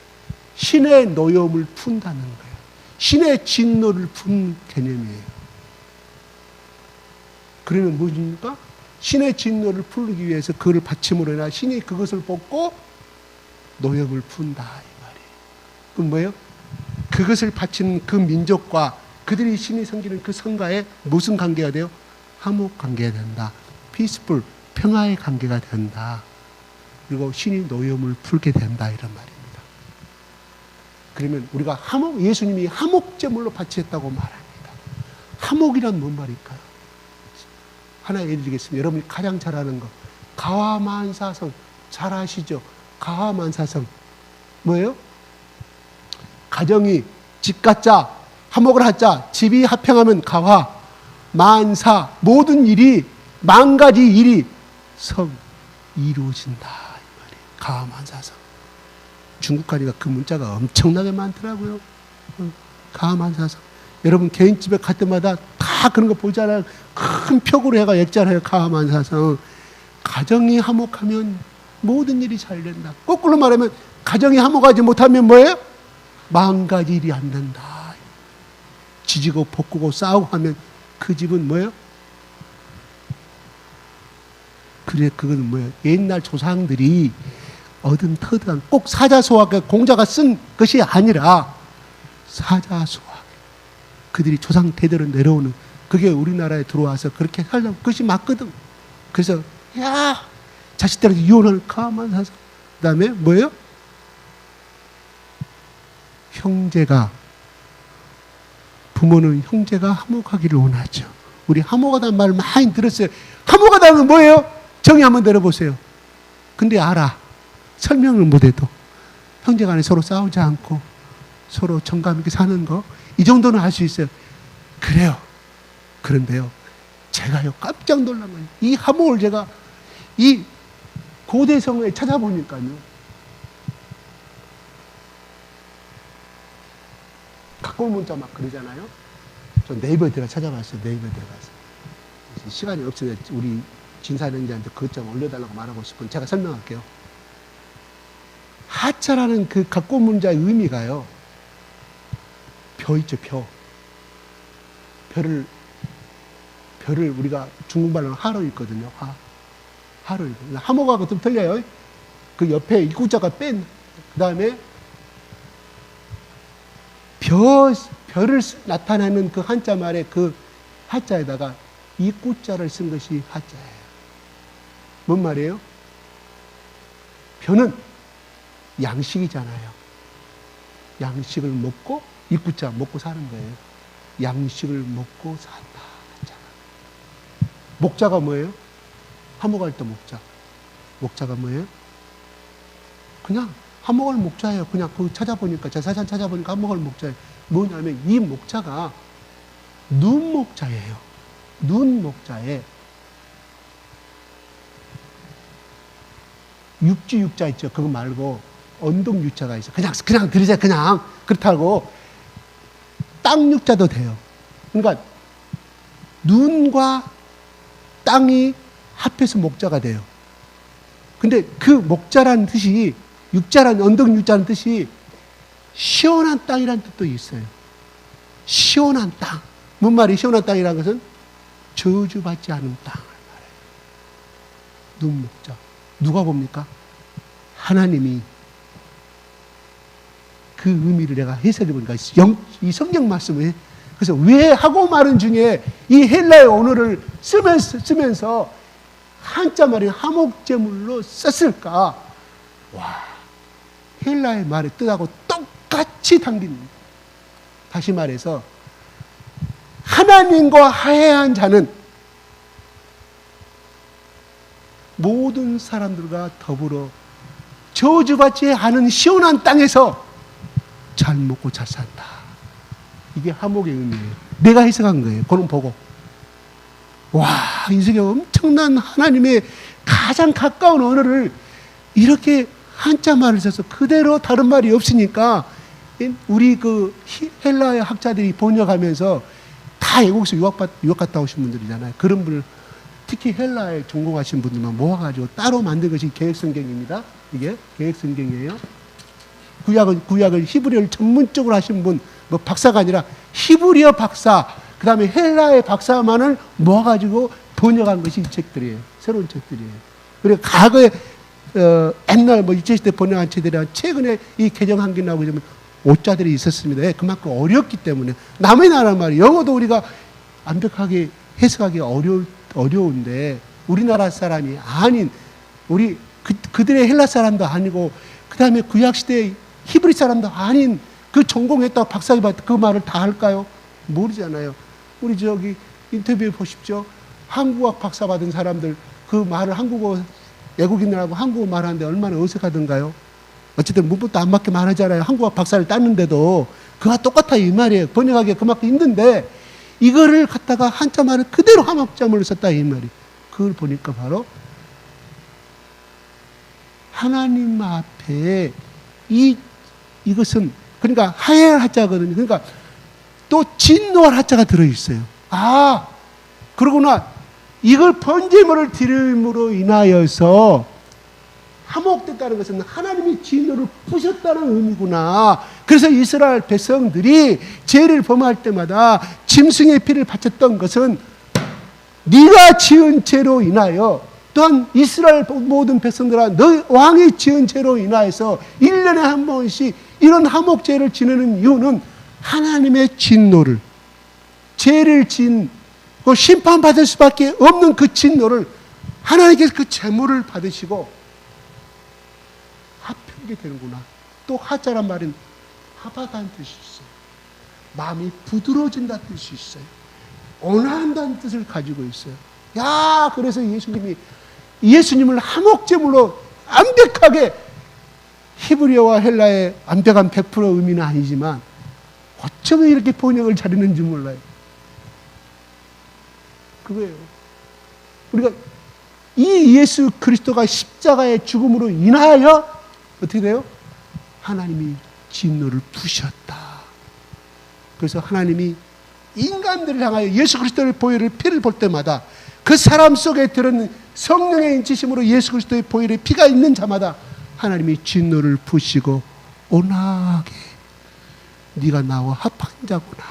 신의 노여움을 푼다는 거예요. 신의 진노를 푼 개념이에요. 그러면 무엇입니까? 신의 진노를 풀기 위해서 그를 바침으로 인하 신이 그것을 벗고 노여움을 푼다 이 말이에요. 그럼 뭐예요? 그것을 바치는 그 민족과 그들이 신이 섬기는 그 성가에 무슨 관계가 돼요? 화목 관계가 된다. 피스풀, 평화의 관계가 된다. 그리고 신이 노여움을 풀게 된다 이런 말입니다. 그러면 우리가 예수님이 화목제물로 바치셨다고 말합니다. 화목이란 뭔 말일까요? 하나 예를 들겠습니다. 여러분이 가장 잘 아는 거. 가화만사성. 잘 아시죠? 가화만사성. 뭐예요? 가정이 집 갖자, 화목을 하자, 집이 화평하면 가화, 만사, 모든 일이, 만 가지 일이 이루어진다. 이 말이에요. 가화만사성. 중국 가니까 그 문자가 엄청나게 많더라고요. 가화만사성. 여러분 개인집에 갈 때마다 다 그런 거 보잖아요. 큰 벽으로 해가 액자를 해요. 가화만사성. 가정이 화목하면 모든 일이 잘 된다. 거꾸로 말하면 가정이 화목하지 못하면 뭐예요? 만 가지 일이 안 된다. 지지고 볶고 싸우고 하면 그 집은 뭐예요? 그래, 그건 뭐예요? 옛날 조상들이 얻은 터득한 꼭 사자소학 공자가 쓴 것이 아니라 사자소학 그들이 조상 대대로 내려오는 그게 우리나라에 들어와서 그렇게 살려고 그것이 맞거든. 그래서 야 자식들한테 이혼을 가만 사서 그 다음에 뭐예요? 부모는 형제가 화목하기를 원하죠. 우리 화목하다는 말을 많이 들었어요. 화목하다는 건 뭐예요? 정의 한번 내려보세요. 근데 알아. 설명을 못해도 형제간에 서로 싸우지 않고 서로 정감 있게 사는 거 이 정도는 알 수 있어요. 그래요. 그런데요 제가요 깜짝 놀란 거예요. 이 화목을 제가 이 고대 성에 찾아보니까요 가까운 문자 막 그러잖아요. 저 네이버에 들어가 찾아봤어요. 네이버에 들어가서 시간이 없어서 우리 진사령제한테 그것 좀 올려달라고 말하고 싶은 제가 설명할게요. 하차라는 그 가까운 문자의 의미가요 벼 있죠. 벼를 우리가 중국말로는 하로 읽거든요. 하로 읽거든요. 하모가하고 좀 틀려요. 그 옆에 입구자가 뺀 그 다음에 별을 나타내는 그 한자 말에 그 하자에다가 입구자를 쓴 것이 하자예요. 뭔 말이에요? 벼는 양식이잖아요. 양식을 먹고 입구자 먹고 사는 거예요. 양식을 먹고 산다. 하잖아. 목자가 뭐예요? 화목할 때 목자. 목자가 뭐예요? 그냥 한목을 목자예요. 그냥 그 찾아보니까, 제사장 찾아보니까 한목을 목자예요. 뭐냐면 이 목자가 눈 목자예요. 눈 목자에 육지 육자 있죠. 그거 말고 언덕 육자가 있어. 그냥 들으세요. 그냥 그렇다고 땅 육자도 돼요. 그러니까 눈과 땅이 합해서 목자가 돼요. 근데 그 목자라는 뜻이 육자란 언덕 육자라는 뜻이 시원한 땅이라는 뜻도 있어요. 시원한 땅. 뭔 말이 시원한 땅이라는 것은 저주받지 않은 땅을 말해요. 눈 목자. 누가 봅니까? 하나님이 그 의미를 내가 해석해 보니까 이 성경 말씀을 그래서 왜 하고 말은 중에 이 헬라의 언어를 쓰면서 한자 말인 화목제물로 썼을까? 와, 헬라의 말의 뜻하고 똑같이 담깁니다. 다시 말해서 하나님과 화해한 자는 모든 사람들과 더불어 저주받지 않은 시원한 땅에서 잘 먹고 잘 산다. 이게 화목의 의미예요. 내가 해석한 거예요. 그건 보고. 와, 인생에 엄청난 하나님의 가장 가까운 언어를 이렇게 한자 말을 써서 그대로 다른 말이 없으니까 우리 그 헬라의 학자들이 번역하면서 다 외국에서 유학 갔다 오신 분들이잖아요. 그런 분을 특히 헬라에 전공하신 분들만 모아가지고 따로 만든 것이 개혁성경입니다. 이게 개혁성경이에요. 구약을 히브리어를 전문적으로 하신 분, 뭐 박사가 아니라 히브리어 박사, 그 다음에 헬라의 박사만을 모아가지고 번역한 것이 이 책들이에요. 새로운 책들이에요. 그리고 과거에 옛날 뭐 일제시대 번역한 책들이 최근에 이 개정한 게 나오고 있으면 오자들이 있었습니다. 그만큼 어렵기 때문에 남의 나라 말이 영어도 우리가 완벽하게 해석하기 어려운데 우리나라 사람이 아닌 우리 그들의 헬라 사람도 아니고 그 다음에 구약시대 히브리 사람도 아닌 그 전공했다고 박사학위 받고 그 말을 다 할까요? 모르잖아요. 우리 저기 인터뷰해 보십시오. 한국학 박사 받은 사람들 그 말을 한국어 외국인들하고 한국어 말하는데 얼마나 어색하던가요? 어쨌든 문법도 안 맞게 말하잖아요. 한국학 박사를 땄는데도 그와 똑같아 이 말이에요. 번역하기가 그만큼 힘든데 이거를 갖다가 한자 말을 그대로 화목자물로 썼다 이 말이. 그걸 보니까 바로 하나님 앞에 이것은 그러니까 하야할 하자거든요. 그러니까 또 진노할 하자가 들어있어요. 아, 그러구나. 이걸 번제물을 드림으로 인하여서 화목됐다는 것은 하나님이 진노를 푸셨다는 의미구나. 그래서 이스라엘 백성들이 죄를 범할 때마다 짐승의 피를 바쳤던 것은 네가 지은 죄로 인하여 또한 이스라엘 모든 백성들아 너 왕이 지은 죄로 인하여서 1년에 한 번씩 이런 화목제를 지내는 이유는 하나님의 진노를 죄를 지은 그 심판받을 수밖에 없는 그 진노를 하나님께서 그 제물을 받으시고 합평하게 되는구나. 또 하자란 말은 하바다는 뜻이 있어요. 마음이 부드러워진다는 뜻이 있어요. 온화한다는 뜻을 가지고 있어요. 야, 그래서 예수님을 화목제물로 완벽하게 히브리어와 헬라의 완벽한 100% 의미는 아니지만 어쩌면 이렇게 번역을 잘했는지 몰라요. 그거예요. 우리가 이 예수 그리스도가 십자가의 죽음으로 인하여 어떻게 돼요? 하나님이 진노를 푸셨다. 그래서 하나님이 인간들을 향하여 예수 그리스도의 보혈을 피를 볼 때마다 그 사람 속에 들은 성령의 인치심으로 예수 그리스도의 보혈의 피가 있는 자마다 하나님이 진노를 푸시고 온화하게 네가 나와 합한 자구나,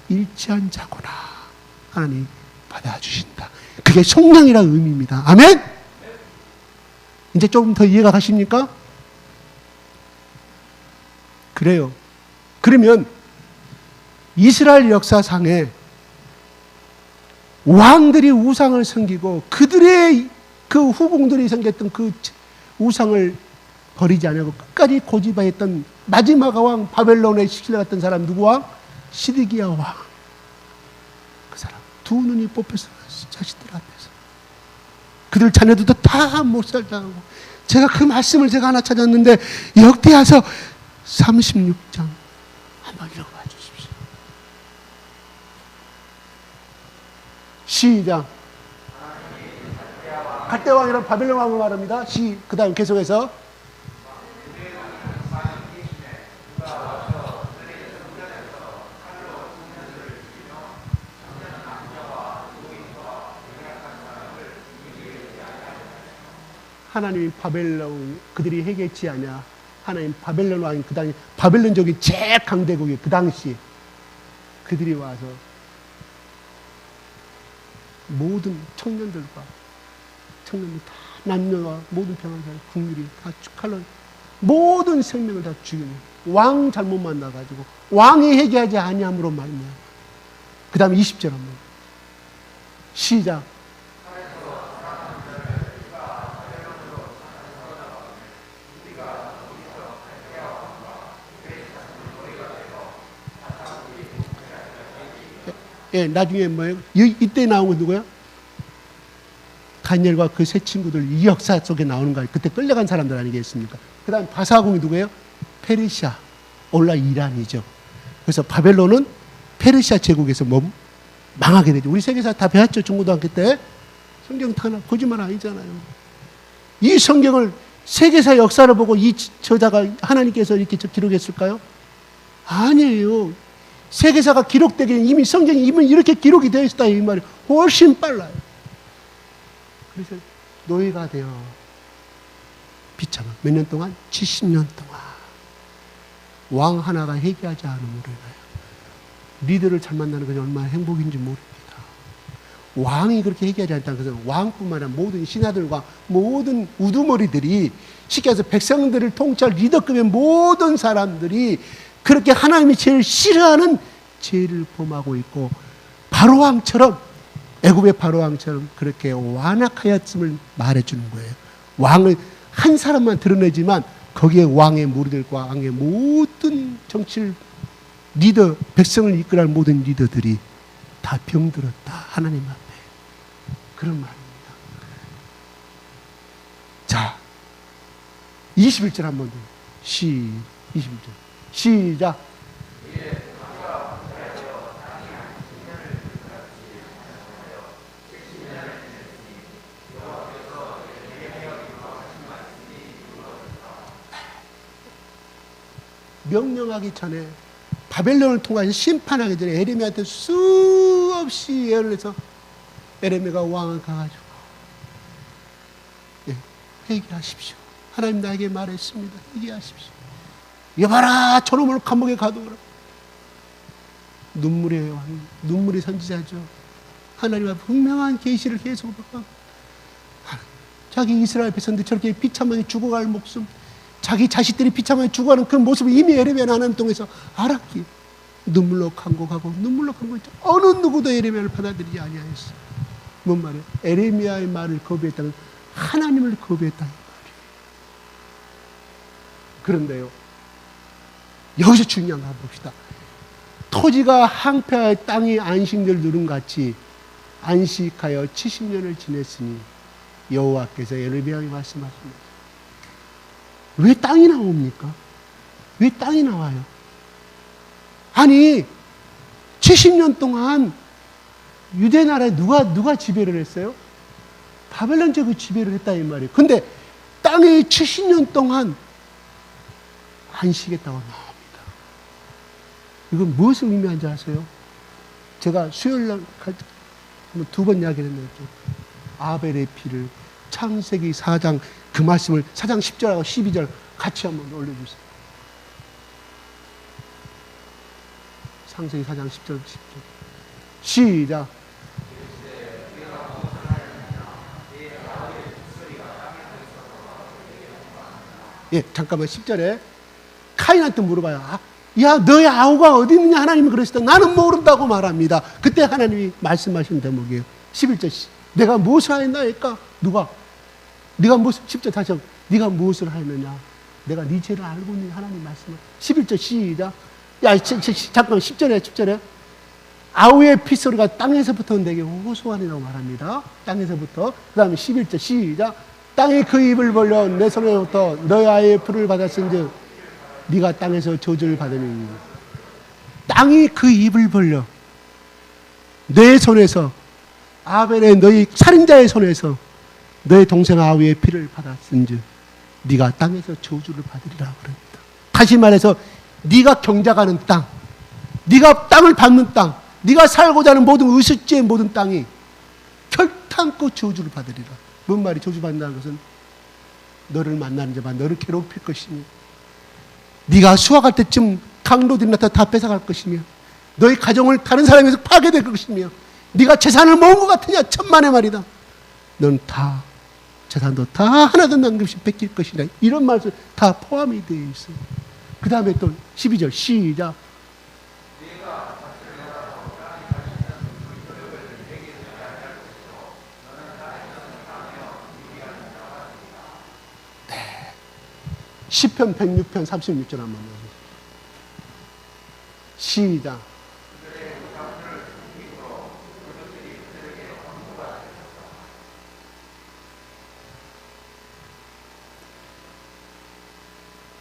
일치한 자구나 하나님 받아주신다. 그게 속량이라는 의미입니다. 아멘? 이제 조금 더 이해가 가십니까? 그래요. 그러면 이스라엘 역사상에 왕들이 우상을 섬기고 그들의 그 후궁들이 섬겼던 그 우상을 버리지 않고 끝까지 고집하였던 마지막 왕 바벨론에 시킬려갔던 사람 누구 왕? 시드기야 왕. 그 사람 두 눈이 뽑혀서 자식들 앞에서 그들 자녀들도 다 못살당하고 제가 그 말씀을 제가 하나 찾았는데 역대하서 36장 한번 읽어봐 주십시오. 시작. 갈대 왕이란 바벨론 왕을 말합니다. 그 다음 계속해서 하나님이 바벨론 그들이 해결치 않냐. 하나님 바벨론 왕이 그 당시 바벨론족이 제일 강대국이 그 당시 그들이 와서 모든 청년들 다 남녀와 모든 평안사람 국민이 다 칼로 모든 생명을 다 죽이는 왕 잘못 만나가지고 왕이 회개하지 아니함으로 말미암아. 그 다음에 20절 한번 시작. 예, 나중에 뭐예요? 이때 나온 건 누구야? 다니엘과 그 세 친구들 이 역사 속에 나오는 거예요. 그때 끌려간 사람들 아니겠습니까? 그 다음 바사궁이 누구예요? 페르시아, 올라 이란이죠. 그래서 바벨론은 페르시아 제국에서 망하게 되죠. 우리 세계사 다 배웠죠. 중고등학교 때. 성경 다 거짓말 아니잖아요. 이 성경을 세계사 역사를 보고 이 저자가 하나님께서 이렇게 기록했을까요? 아니에요. 세계사가 기록되기는 이미 성경이 이미 이렇게 기록이 되어 있다 이 말이 훨씬 빨라요. 그래서 노예가 되어 비참한 몇 년 동안? 70년 동안 왕 하나가 회개하지 않음으로 인하여 리더를 잘 만나는 것이 얼마나 행복인지 모릅니다. 왕이 그렇게 회개하지 않다는 것은 왕뿐만 아니라 모든 신하들과 모든 우두머리들이 쉽게 해서 백성들을 통치할 리더급의 모든 사람들이 그렇게 하나님이 제일 싫어하는 죄를 범하고 있고 바로왕처럼 애굽의 바로왕처럼 그렇게 완악하였음을 말해주는 거예요. 왕을 한 사람만 드러내지만 거기에 왕의 무리들과 왕의 모든 정치를 리더 백성을 이끌어갈 모든 리더들이 다 병들었다 하나님 앞에 그런 말입니다. 자 21절 한번 더 21절 시작. 명령하기 전에 바벨론을 통해서 심판하기 전에 에레미야한테 수없이 예언을 해서 에레미야가 왕을 가가지고 회개하십시오. 하나님 나에게 말했습니다. 회개하십시오. 여봐라 저놈을 감옥에 가두어라. 눈물이 선지자죠. 하나님 앞에 분명한 계시를 계속 받고 자기 이스라엘 백성들 저렇게 비참하게 죽어갈 목숨 자기 자식들이 비참하게 죽어가는 그 모습을 이미 에레미야는 하나님 통해서 알았기에 눈물로 간구하고 눈물로 간구했죠. 어느 누구도 에레미야를 받아들이지 아니하였어. 뭔 말이에요? 에레미야의 말을 거부했다는 하나님을 거부했다는 말이에요. 그런데요 여기서 중요한 거 한번 봅시다. 토지가 항폐하여 땅이 안식년을 누른 같이 안식하여 70년을 지냈으니 여호와께서 에레미야에게 말씀하십니다. 왜 땅이 나옵니까? 왜 땅이 나와요? 아니 70년 동안 유대 나라에 누가 지배를 했어요? 바벨론 제국이 지배를 했다 이 말이에요. 근데 땅에 70년 동안 안식했다고 나옵니다. 이건 무엇을 의미하는지 아세요? 제가 수요일날 두 번 이야기를 했는데 아벨의 피를 창세기 4장 그 말씀을 4장 10절하고 12절 같이 한번 올려주세요. 창세기 4장 10절 10절 시작. 예, 잠깐만 10절에 카인한테 물어봐요. 야 너의 아우가 어디 있느냐 하나님이 그러시다. 나는 모른다고 말합니다. 그때 하나님이 말씀하신 대목이에요. 11절 내가 무엇을 하였나이까? 누가? 네가 무엇을 10절 다시 한번 네가 무엇을 하였느냐? 내가 네 죄를 알고 있는 하나님 말씀을 11절 시작. 야 잠깐 10절에 아우의 핏소리가 땅에서부터 내게 호소하니라고 말합니다. 땅에서부터. 그 다음에 11절 시작. 땅이 그 입을 벌려 내 손에부터 너의 아이의 풀을 받았은즉 네가 땅에서 저주를 받으니. 땅이 그 입을 벌려 내 손에서, 아벨의 너희 살인자의 손에서 너의 동생 아우의 피를 받았은즉 네가 땅에서 저주를 받으리라 그럽니다. 다시 말해서 네가 경작하는 땅, 네가 땅을 밟는 땅, 네가 살고자 하는 모든 의식지의 모든 땅이 결탄코 저주를 받으리라. 뭔 말이 저주받는다는 것은 너를 만나는 자만 너를 괴롭힐 것이며, 네가 수확할 때쯤 강도들이 나타나 다 뺏어갈 것이며, 너희 가정을 다른 사람에서 파괴될 것이며, 네가 재산을 모은 것 같으냐 천만의 말이다. 넌 다 재산도 다 하나도 남김없이 뺏길 것이다. 이런 말씀 다 포함이 되어 있어요. 그 다음에 또 12절 시작. 네. 시편 106편 36절 한번 보세요. 시작.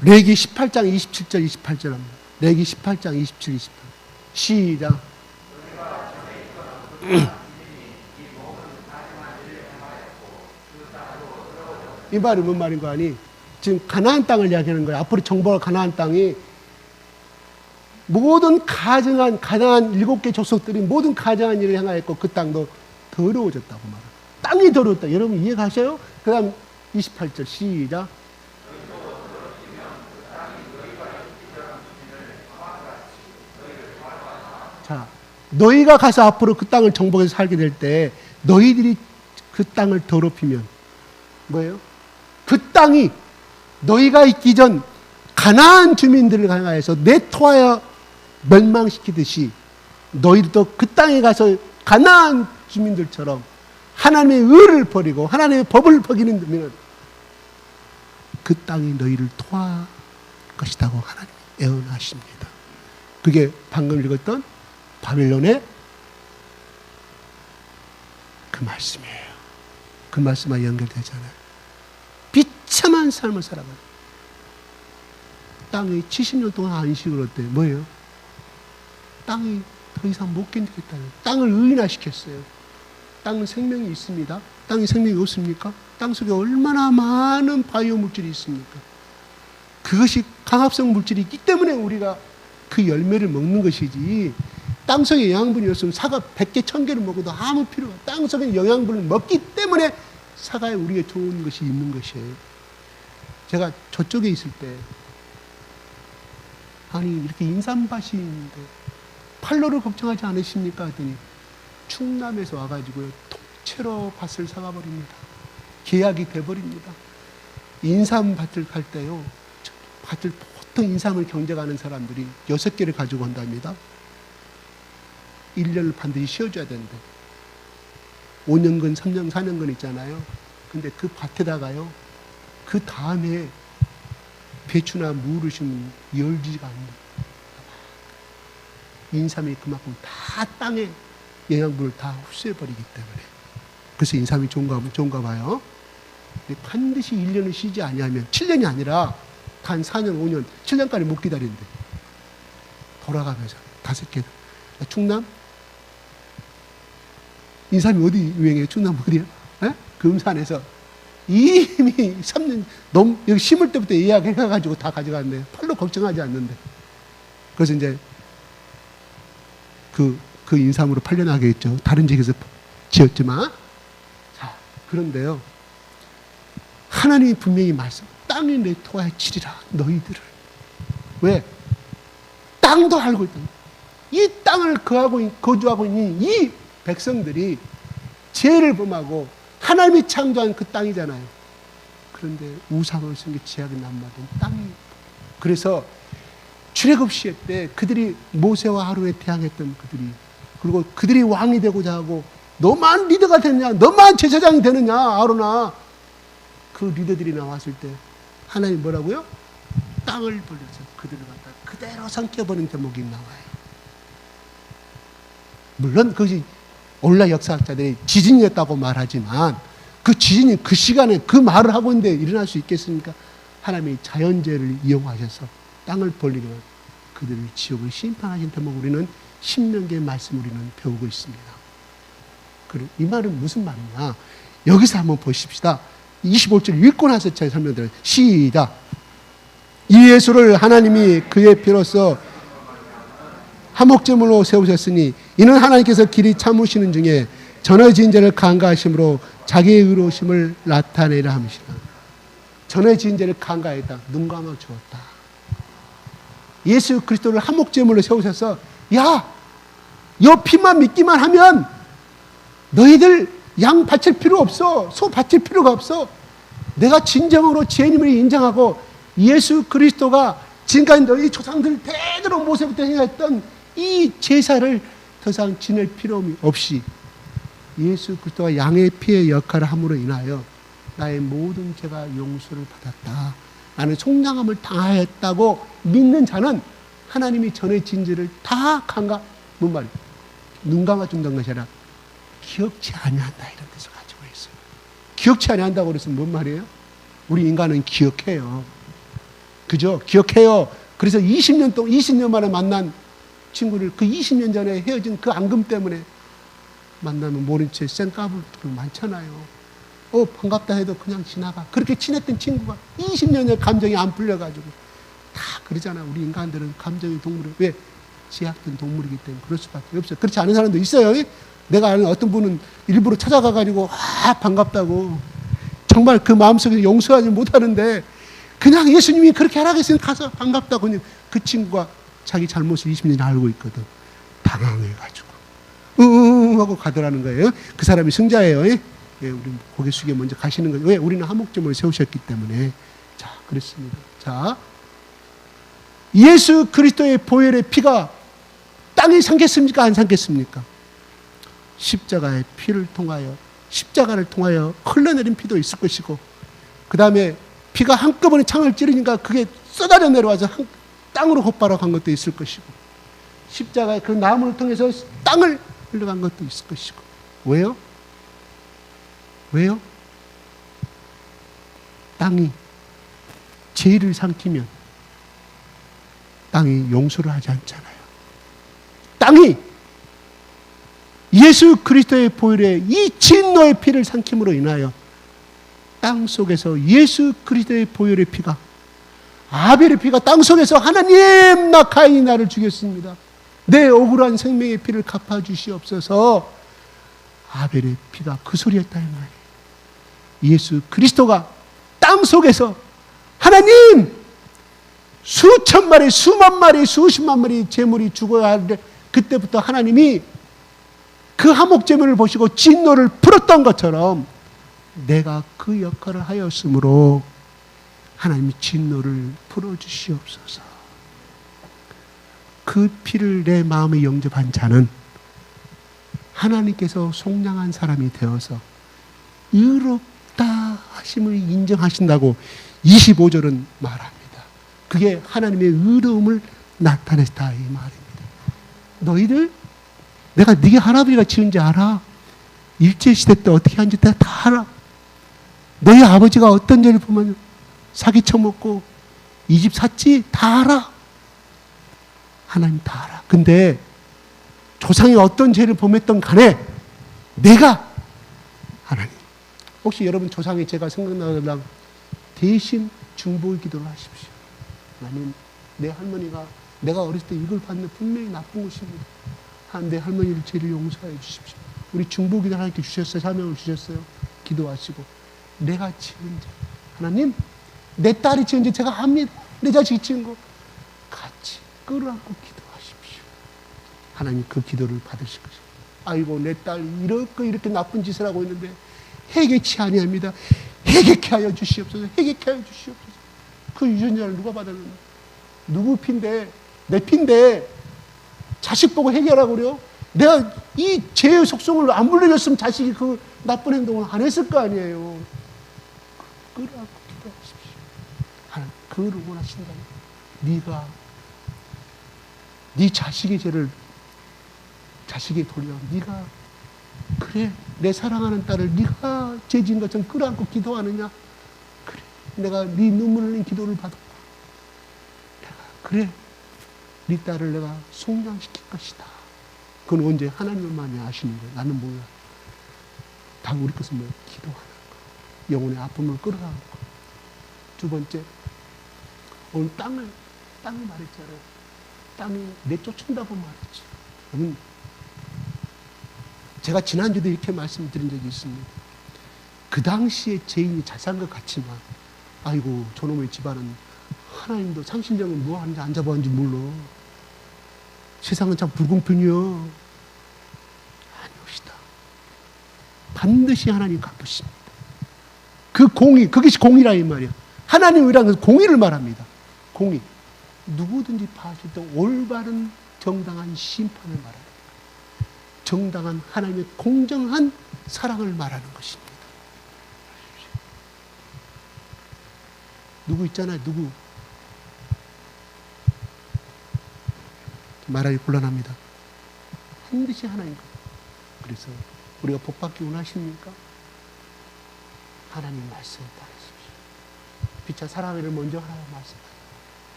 레기 18장 27절 28절 합니다. 레기 18장 27, 28. 시작. 이 말이 뭔 말인 거 아니? 지금 가나안 땅을 이야기하는 거예요. 앞으로 정복할 가나안 땅이 모든 가증한 가나안 7개 족속들이 모든 가증한 일을 행하였고 그 땅도 더러워졌다고 말합니다. 땅이 더러웠다. 여러분 이해가셔요? 그 다음 28절 시작. 자, 너희가 가서 앞으로 그 땅을 정복해서 살게 될 때 너희들이 그 땅을 더럽히면 뭐예요? 그 땅이 너희가 있기 전 가나안 주민들을 향하여서 내토하여 멸망시키듯이 너희들도 그 땅에 가서 가나안 주민들처럼 하나님의 의를 버리고 하나님의 법을 버리는 데면 그 땅이 너희를 토할 것이라고 하나님이 예언하십니다. 그게 방금 읽었던 바벨론의 그 말씀이에요. 그 말씀과 연결되잖아요. 비참한 삶을 살아가요. 땅이 70년 동안 안식을 어때? 뭐예요? 땅이 더 이상 못 견디겠다는, 땅을 의인화시켰어요. 땅은 생명이 있습니다. 땅에 생명이 없습니까? 땅 속에 얼마나 많은 바이오 물질이 있습니까? 그것이 강합성 물질이 있기 때문에 우리가 그 열매를 먹는 것이지, 땅 속에 영양분이 없으면 사과 100개, 1000개를 먹어도 아무 필요가 없어요. 땅 속에 영양분을 먹기 때문에 사과에 우리가 좋은 것이 있는 것이에요. 제가 저쪽에 있을 때, 아니 이렇게 인삼밭이 있는데 팔로를 걱정하지 않으십니까? 하더니 충남에서 와가지고요 통째로 밭을 사가버립니다. 계약이 돼버립니다. 인삼밭을 갈 때요, 밭을 보통 인삼을 경작하는 사람들이 6개를 가지고 온답니다. 1년을 반드시 쉬어줘야 되는데 5년근, 3년, 4년근 있잖아요. 근데 그 밭에다가요 그 다음에 배추나 무를 심으면 열지가 않는, 인삼이 그만큼 다 땅에 영양분을 다 흡수해버리기 때문에. 그래서 인삼이 좋은가 봐요. 근데 반드시 1년을 쉬지 아니하면, 7년이 아니라 한 4년, 5년, 7년까지 못 기다리는데 돌아가면서 5개. 충남? 인삼이 어디 유행해요? 충남 어디야? 에? 금산에서 이미 3년, 여기 심을 때부터 예약해가지고 다 가져갔네요. 팔로 걱정하지 않는데. 그래서 이제 그 인삼으로 팔려나가겠죠. 다른 지역에서 지었지만. 자, 그런데요. 하나님이 분명히 말씀, 땅이 내 토하에 치리라, 너희들을. 왜? 땅도 알고 있다. 이 땅을 거주하고 있는 이 백성들이 죄를 범하고 하나님이 창조한 그 땅이잖아요. 그런데 우상을 섬겨 죄악이 남마된 땅이. 그래서 출애굽 시대 때 그들이 모세와 아론에 대항했던 그들이, 그리고 그들이 왕이 되고자 하고 너만 리더가 되느냐, 너만 제사장이 되느냐, 아론아. 그 리더들이 나왔을 때 하나님 뭐라고요? 땅을 벌려서 그들을 갖다 그대로 삼켜버린 대목이 나와요. 물론 그것이 오늘날 역사학자들이 지진이었다고 말하지만 그 지진이 그 시간에 그 말을 하고 있는데 일어날 수 있겠습니까? 하나님이 자연재해를 이용하셔서 땅을 벌리면 그들을 지옥을 심판하신 대목 우리는 신명기의 말씀 우리는 배우고 있습니다. 그리고 이 말은 무슨 말이냐? 여기서 한번 보십시다. 25절 읽고 나서 제가 설명드려요. 시작. 이 예수를 하나님이 그의 피로써 화목제물로 세우셨으니 이는 하나님께서 길이 참으시는 중에 전의 지은 죄를 간과하심으로 자기의 의로우심을 나타내려 함이시라. 전의 지은 죄를 간과했다. 눈 감아 주었다. 예수 그리스도를 화목제물로 세우셔서 야, 요 피만 믿기만 하면 너희들 양 바칠 필요 없어. 소 바칠 필요가 없어. 내가 진정으로 죄인임을 인정하고 예수 그리스도가 지금까지 너희 조상들 대대로 모세부터 행했던 이 제사를 더 이상 지낼 필요 없이 예수 그리스도가 양의 피의 역할을 함으로 인하여 나의 모든 죄가 용서를 받았다. 나는 속량함을 당하였다고 믿는 자는 하나님이 전에 진죄를 다 뭔 말이에요? 눈 감아준다는 것이 아니라 기억치 아니한다 이런 뜻을 가지고 있어요. 기억치 아니한다고 그래서 뭔 말이에요? 우리 인간은 기억해요. 그죠? 기억해요. 그래서 20년 만에 만난 친구를 그 20년 전에 헤어진 그 앙금 때문에 만나면 모른 채 쌩까불 많잖아요. 반갑다 해도 그냥 지나가. 그렇게 친했던 친구가 20년의 감정이 안 풀려가지고 다 그러잖아. 우리 인간들은 감정의 동물이 왜? 제약된 동물이기 때문에 그럴 수밖에 없어요. 그렇지 않은 사람도 있어요. 내가 아는 어떤 분은 일부러 찾아가가지고 반갑다고 정말 그 마음속에 용서하지 못하는데 그냥 예수님이 그렇게 하라고 했으니 가서 반갑다고 그 친구가 자기 잘못을 20년 알고 있거든. 당황해가지고 하고 가더라는 거예요. 그 사람이 승자예요. 예, 우리 고개 숙여 먼저 가시는 거예요. 왜? 우리는 화목제물을 세우셨기 때문에. 자, 그렇습니다. 자, 예수 그리스도의 보혈의 피가 땅에 삼켰습니까? 안 삼켰습니까? 십자가의 피를 통하여 십자가를 통하여 흘러내린 피도 있을 것이고 그 다음에 피가 한꺼번에 창을 찌르니까 그게 쏟아져 내려와서 땅으로 헛바라 간 것도 있을 것이고 십자가의 그 나무를 통해서 땅을 흘러간 것도 있을 것이고 왜요? 왜요? 땅이 죄를 삼키면 땅이 용서를 하지 않잖아요. 땅이 예수 그리스도의 보혈에 이 진노의 피를 삼킴으로 인하여 땅 속에서 예수 그리스도의 보혈의 피가 아벨의 피가 땅 속에서 하나님 나 가인이 나를 죽였습니다. 내 억울한 생명의 피를 갚아주시옵소서. 아벨의 피가 그 소리였다 이 말이에요. 예수 그리스도가 땅 속에서 하나님 수천 마리 수만 마리 수십만 마리 제물이 죽어야 하는데 그때부터 하나님이 그 화목제물을 보시고 진노를 풀었던 것처럼 내가 그 역할을 하였으므로 하나님이 진노를 풀어주시옵소서. 그 피를 내 마음에 영접한 자는 하나님께서 속량한 사람이 되어서 의롭다 하심을 인정하신다고 25절은 말합니다. 그게 하나님의 의로움을 나타냈다 이 말입니다. 너희들 내가 네게 할아버지가 지은지 알아. 일제시대 때 어떻게 한지 내가 다 알아. 너희 아버지가 어떤 죄를 보면 사기 쳐먹고 이 집 샀지? 다 알아. 하나님 다 알아. 근데 조상이 어떤 죄를 범했던 간에 내가 하나님 혹시 여러분 조상의 죄가 생각나면 대신 중보의 기도를 하십시오. 하나님 내 할머니가 내가 어렸을 때 이걸 받는 분명히 나쁜 것입니다. 내 할머니를 죄를 용서해 주십시오. 우리 중보 기도 하나님께 주셨어요. 사명을 주셨어요. 기도하시고 내가 지은 죄 하나님 내 딸이 지은 죄 제가 합니다. 내 자식이 지은 거 같이 끌어안고 기도하십시오. 하나님 그 기도를 받으실 것입니다. 아이고 내 딸 이렇게 나쁜 짓을 하고 있는데 회개치 아니합니다. 회개케 하여 주시옵소서. 회개케 하여 주시옵소서. 그 유전자를 누가 받았는데 누구 피인데 내 피인데 자식 보고 회개하라고 그래요? 내가 이 죄의 속성을 안 물려줬으면 자식이 그 나쁜 행동을 안 했을 거 아니에요. 끌어안고 기도하십시오. 하나님 그를 원하신다면 네가 네 자식의 죄를 자식이 돌려 네가 그래 그래, 내 사랑하는 딸을 네가 죄진 것처럼 끌어안고 기도하느냐? 그래, 내가 네 눈물 흘린 기도를 받았다. 내가 그래, 네 딸을 내가 성장시킬 것이다. 그건 언제? 하나님만이 아시는 거예요. 나는 몰라. 다 우리 것은 뭐 기도하는 거, 영혼의 아픔을 끌어안고. 두 번째, 오늘 땅을 말했잖아요. 땅이 내쫓는다고 말했죠. 여러분, 제가 지난주도 이렇게 말씀드린 적이 있습니다. 그 당시에 죄인이 잘 산 것 같지만, 아이고, 저놈의 집안은 하나님도 상신령은 뭐 하는지 안 잡아왔는지 몰라. 세상은 참 불공평이요. 아니옵시다. 반드시 하나님 갚으십니다. 그 공의, 그것이 공의라 이 말이야. 하나님이라는 것은 공의를 말합니다. 공의. 누구든지 파실 때 올바른 정당한 심판을 말합니다. 정당한 하나님의 공정한 사랑을 말하는 것입니다. 누구 있잖아요. 누구. 말하기 곤란합니다. 반드시 하나님. 그래서 우리가 복 받기 원하십니까? 하나님 말씀 따르십시오. 피차 사랑을 먼저 하라 말씀하세요.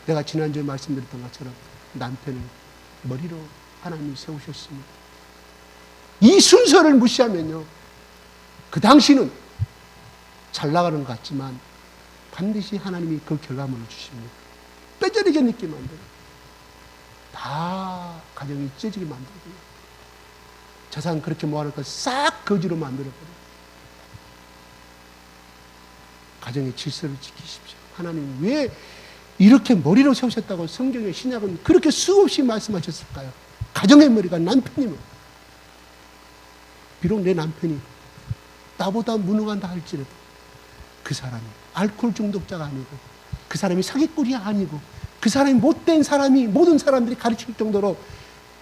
내가 지난주에 말씀드렸던 것처럼 남편을 머리로 하나님이 세우셨습니다. 이 순서를 무시하면요, 그 당시는 잘 나가는 것 같지만 반드시 하나님이 그 결과물을 주십니다. 뼈저리게 느끼게 만들어요. 다 가정이 찢어지게 만들어요. 자산 그렇게 모아놓을 거 싹 거지로 만들어버려요. 가정의 질서를 지키십시오. 하나님 왜 이렇게 머리로 세우셨다고 성경의 신약은 그렇게 수없이 말씀하셨을까요? 가정의 머리가 남편이면, 비록 내 남편이 나보다 무능한다 할지라도 그 사람이 알코올 중독자가 아니고, 그 사람이 사기꾼이 아니고, 그 사람이 못된 사람이 모든 사람들이 가르칠 정도로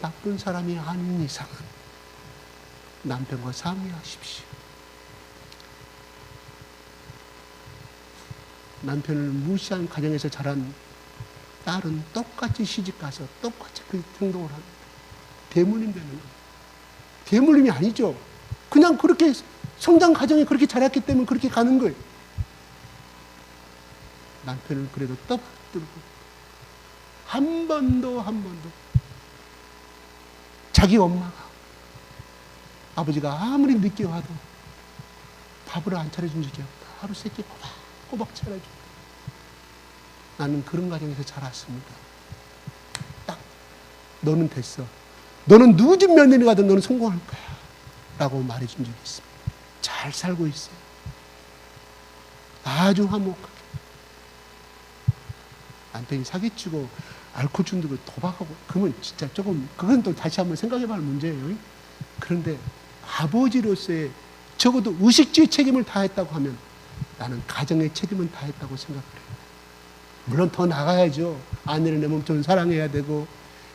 나쁜 사람이 아닌 이상은 남편과 상의하십시오. 남편을 무시한 가정에서 자란 딸은 똑같이 시집가서 똑같이 그 행동을 합니다. 대물림 되는 거예요. 대물림이 아니죠. 그냥 그렇게 성장 과정이 그렇게 자랐기 때문에 그렇게 가는 거예요. 남편을 그래도 떠받들고 한 번도 자기 엄마가, 아버지가 아무리 늦게 와도 밥을 안 차려준 적이 없다. 하루 세끼 꼬박 차려줘. 나는 그런 가정에서 자랐습니다. 딱 너는 됐어. 너는 누구 집 며느리 가든 너는 성공할 거야. 라고 말해준 적이 있습니다. 잘 살고 있어요. 아주 화목하게. 남편이 사기치고 알코올 중독을 도박하고 그러면 진짜 조금, 그건 또 다시 한번 생각해 볼 문제예요. 그런데 아버지로서의 적어도 의식주의 책임을 다했다고 하면 나는 가정의 책임은 다했다고 생각해요. 물론 더 나가야죠. 아내를 내 몸처럼 사랑해야 되고,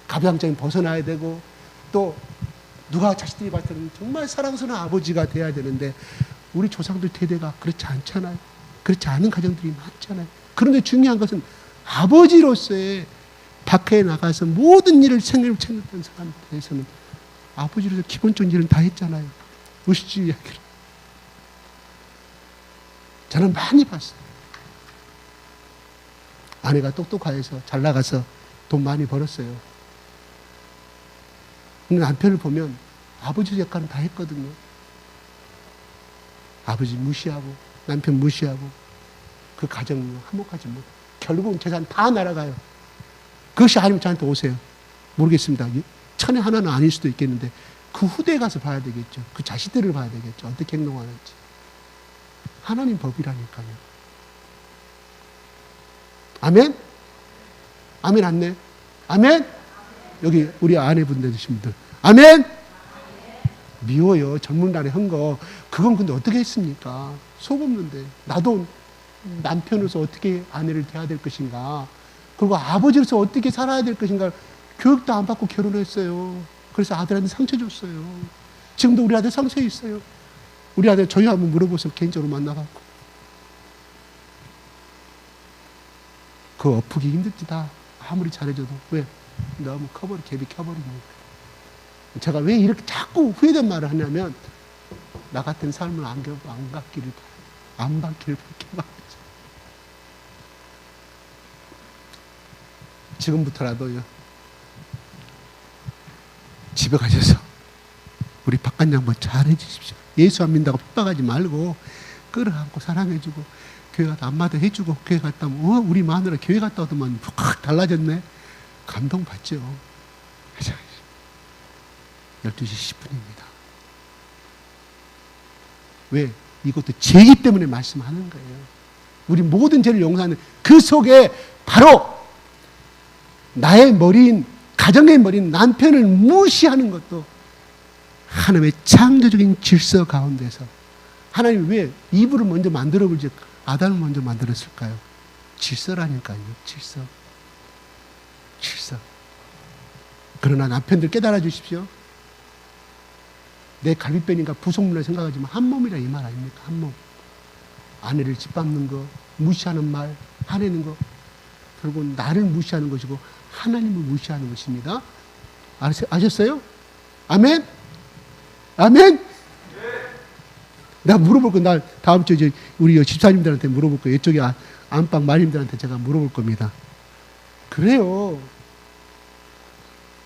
가부장적인 벗어나야 되고, 또 누가 자식들이 봤을 때는 정말 사랑스러운 아버지가 돼야 되는데, 우리 조상들 대대가 그렇지 않잖아요. 그렇지 않은 가정들이 많잖아요. 그런데 중요한 것은 아버지로서의 밖에 나가서 모든 일을 생애를 챙겼던 사람에 대해서는 아버지로서 기본적인 일은 다 했잖아요. 의식주의 이야기를. 저는 많이 봤어요. 아내가 똑똑해서 잘 나가서 돈 많이 벌었어요. 근데 남편을 보면 아버지 역할은 다 했거든요. 아버지 무시하고 남편 무시하고 그 가정 화목하지 못. 결국은 재산 다 날아가요. 그것이 아니면 저한테 오세요. 모르겠습니다. 천에 하나는 아닐 수도 있겠는데 그 후대에 가서 봐야 되겠죠. 그 자식들을 봐야 되겠죠. 어떻게 행동하는지. 하나님 법이라니까요. 아멘? 아멘 안네? 아멘? 여기 우리 아내분들 되신 분들. 아멘? 미워요. 전문단에 한 거. 그건 근데 어떻게 했습니까? 속 없는데. 나도 남편으로서 어떻게 아내를 대해야 될 것인가. 그리고 아버지로서 어떻게 살아야 될 것인가. 교육도 안 받고 결혼했어요. 그래서 아들한테 상처 줬어요. 지금도 우리 아들 상처 있어요. 우리 아들 저희 한번 물어보세요. 개인적으로 만나갖고. 그 엎으기 힘듭니다. 아무리 잘해줘도. 왜? 너무 갭이 켜버리니까. 제가 왜 이렇게 자꾸 후회된 말을 하냐면 나 같은 삶을 안 갖기를 안 받기를 그렇게 말하죠. 지금부터라도요. 집에 가셔서 우리 박관 양반 잘해 주십시오. 예수 안 믿는다고 핍박하지 말고 끌어안고 사랑해주고 교회 가서 안마도 해주고 교회 갔다 오면 우리 마누라 교회 갔다 오더만 확 달라졌네. 감동받죠. 12시 10분입니다. 왜? 이것도 죄이기 때문에 말씀하는 거예요. 우리 모든 죄를 용서하는 그 속에 바로 나의 머리인, 가정의 머리인 남편을 무시하는 것도 하나님의 창조적인 질서 가운데서 하나님이 왜 이브를 먼저 만들어볼지 아담을 먼저 만들었을까요? 질서라니까요. 질서. 그러나 남편들 깨달아 주십시오. 내 갈비뼈니까 부속물을 생각하지만 한 몸이라 이 말 아닙니까? 한 몸. 아내를 짓밟는 거, 무시하는 말, 화내는 거, 결국은 나를 무시하는 것이고 하나님을 무시하는 것입니다. 아셨어요? 아멘? 아멘? 내가 물어볼 거, 나 다음 주에 우리 집사님들한테 물어볼 거예요. 이쪽에 안방 마님들한테 제가 물어볼 겁니다. 그래요.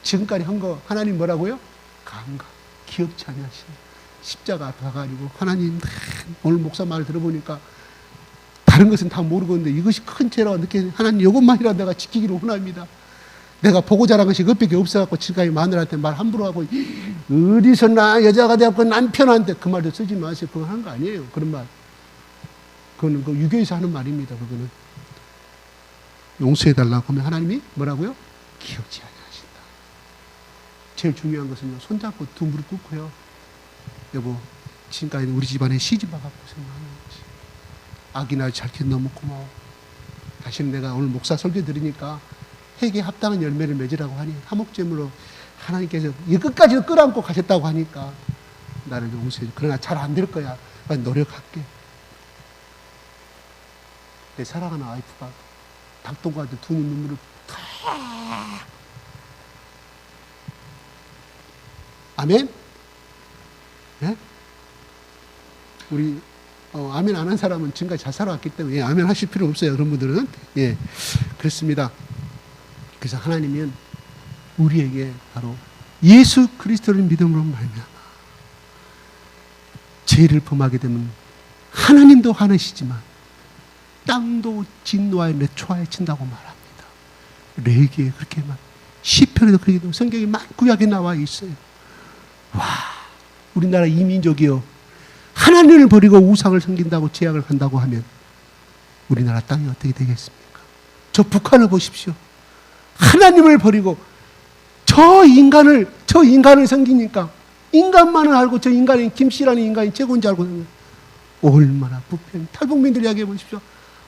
지금까지 한 거 하나님 뭐라고요? 감각. 기억치 않으시네. 십자가 앞에 가가지고 하나님 오늘 목사 말 들어보니까 다른 것은 다 모르고 있는데 이것이 큰 죄라고 느끼는 하나님 이것만이라도 내가 지키기를 원합니다. 내가 보고 자란 것이 그것밖에 없어갖고 지금까지 마누라한테 말 함부로 하고 어디서 나 여자가 되었고 남편한테 그 말도 쓰지 마세요. 그거 하는 거 아니에요. 그런 말. 그거는 그 유교에서 하는 말입니다. 그거는 용서해달라고 하면 하나님이 뭐라고요? 기억지 않으신다. 제일 중요한 것은요. 손잡고 두 무릎 꿇고요. 여보, 지금까지 우리 집안에 시집와갖고 고생하는 거지. 아기나 잘 키워 너무 고마워. 다시는 내가 오늘 목사 설교 들으니까 회개에 합당한 열매를 맺으라고 하니 화목제물로 하나님께서 이 끝까지도 끌어안고 가셨다고 하니까 나를 용서해 줘. 그러나 잘 안 될 거야. 노력할게. 내 사랑하는 와이프가 닭똥과도 두 눈물을 다 아멘? 네? 우리 아멘 안 한 사람은 지금까지 잘 살아왔기 때문에 아멘 하실 필요 없어요. 그런 분들은. 예, 그렇습니다. 그래서 하나님은 우리에게 바로 예수 그리스도를 믿음으로 말미암아 죄를 범하게 되면 하나님도 화내시지만 땅도 진노하여 내초하여 친다고 말합니다. 레위기에 그렇게 막 시편에도 그렇게 성경에 막 구약에 나와 있어요. 와, 우리나라 이민족이요. 하나님을 버리고 우상을 섬긴다고 제약을 한다고 하면 우리나라 땅이 어떻게 되겠습니까? 저 북한을 보십시오. 하나님을 버리고 저 인간을 섬기니까 인간만을 알고 저 인간이 김씨라는 인간이 최고인 줄 알고 얼마나 부패. 탈북민들 이야기해 보십시오.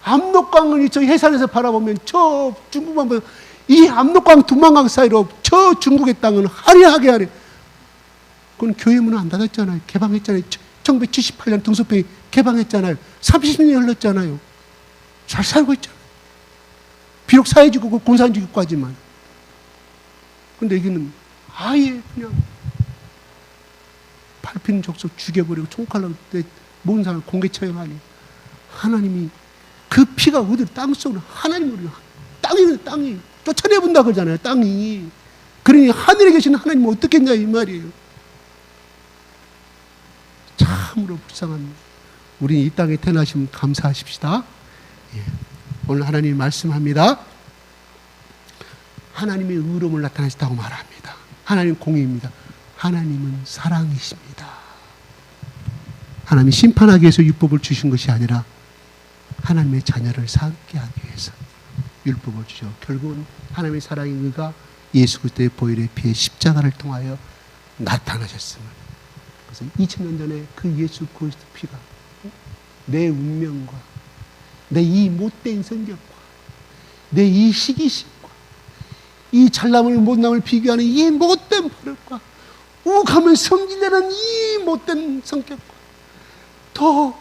압록강을 저 해산에서 바라보면 저 중국만 보면 이 압록강 두만강 사이로 저 중국의 땅은 화려하게 하려. 그건 교회 문은 안 닫았잖아요. 개방했잖아요. 1978년 등소평이 개방했잖아요. 30년 흘렀잖아요. 잘 살고 있잖아요. 비록 사회주의고 공산주의 국가지만. 근데 여기는 아예 그냥 밟히는 족속 죽여버리고 총칼로 모든 사람을 공개 처형하니 하나님이 그 피가 어디로 땅속으로 하나님으로 땅이 쫓아내본다 그러잖아요. 땅이. 그러니 하늘에 계신 하나님은 어떻겠냐 이 말이에요. 참으로 불쌍한 우리 이 땅에 태어나시면 감사하십시다. 예. 오늘 하나님이 말씀합니다. 하나님의 의로움을 나타내셨다고 말합니다. 하나님 공의입니다. 하나님은 사랑이십니다. 하나님이 심판하기 위해서 율법을 주신 것이 아니라 하나님의 자녀를 살게 하기 위해서 율법을 주죠. 결국은 하나님의 사랑의 의가 예수 그리스도의 보혈의 피에 십자가를 통하여 나타나셨음을. 그래서 2000년 전에 그 예수 그리스도 피가 내 운명과 내 이 못된 성격과 내 이 시기심과 이 잘남을 못남을 비교하는 이 못된 버릇과 욱하면 성질내는 이 못된 성격과 더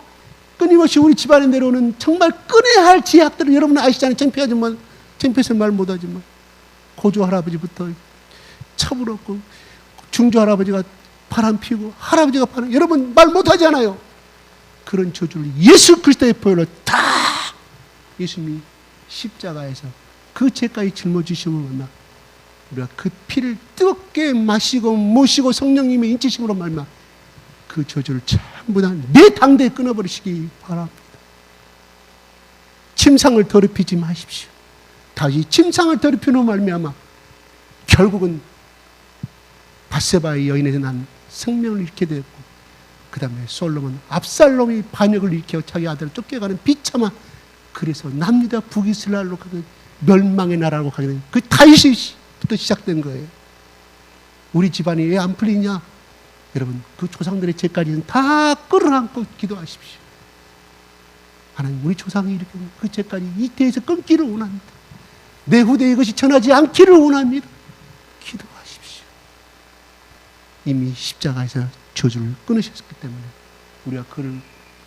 끊임없이 우리 집안에 내려오는 정말 끊어야 할 지약들을 여러분 아시잖아요. 창피해서 말 못하지만 고조 할아버지부터 처부럽고 중조 할아버지가 바람 피우고 할아버지가 바람, 여러분 말 못하잖아요. 그런 저주를 예수 그리스도의 보혈로 다 예수님이 십자가에서 그 죄까지 짊어지심으로 말미암아 우리가 그 피를 뜨겁게 마시고 모시고 성령님의 인치심으로 말미암아 그 저주를 전부 다 내 당대에 끊어버리시기 바랍니다. 침상을 더럽히지 마십시오. 다시 침상을 더럽히는 말미암아 결국은 바세바의 여인에서 난 생명을 잃게 되었고, 그 다음에 솔로몬 압살롬이 반역을 일으켜 자기 아들을 쫓겨가는 비참한, 그래서 남유다 북이스라엘로 가는 멸망의 나라로 가게 된 그 다윗부터 시작된 거예요. 우리 집안이 왜 안 풀리냐? 여러분, 그 조상들의 죄까지는 다 끌어안고 기도하십시오. 하나님, 우리 조상이 이렇게 그 죄까지 이 때에서 끊기를 원합니다. 내 후대에 이것이 전하지 않기를 원합니다. 기도하십시오. 이미 십자가에서 저주를 끊으셨기 때문에 우리가 그를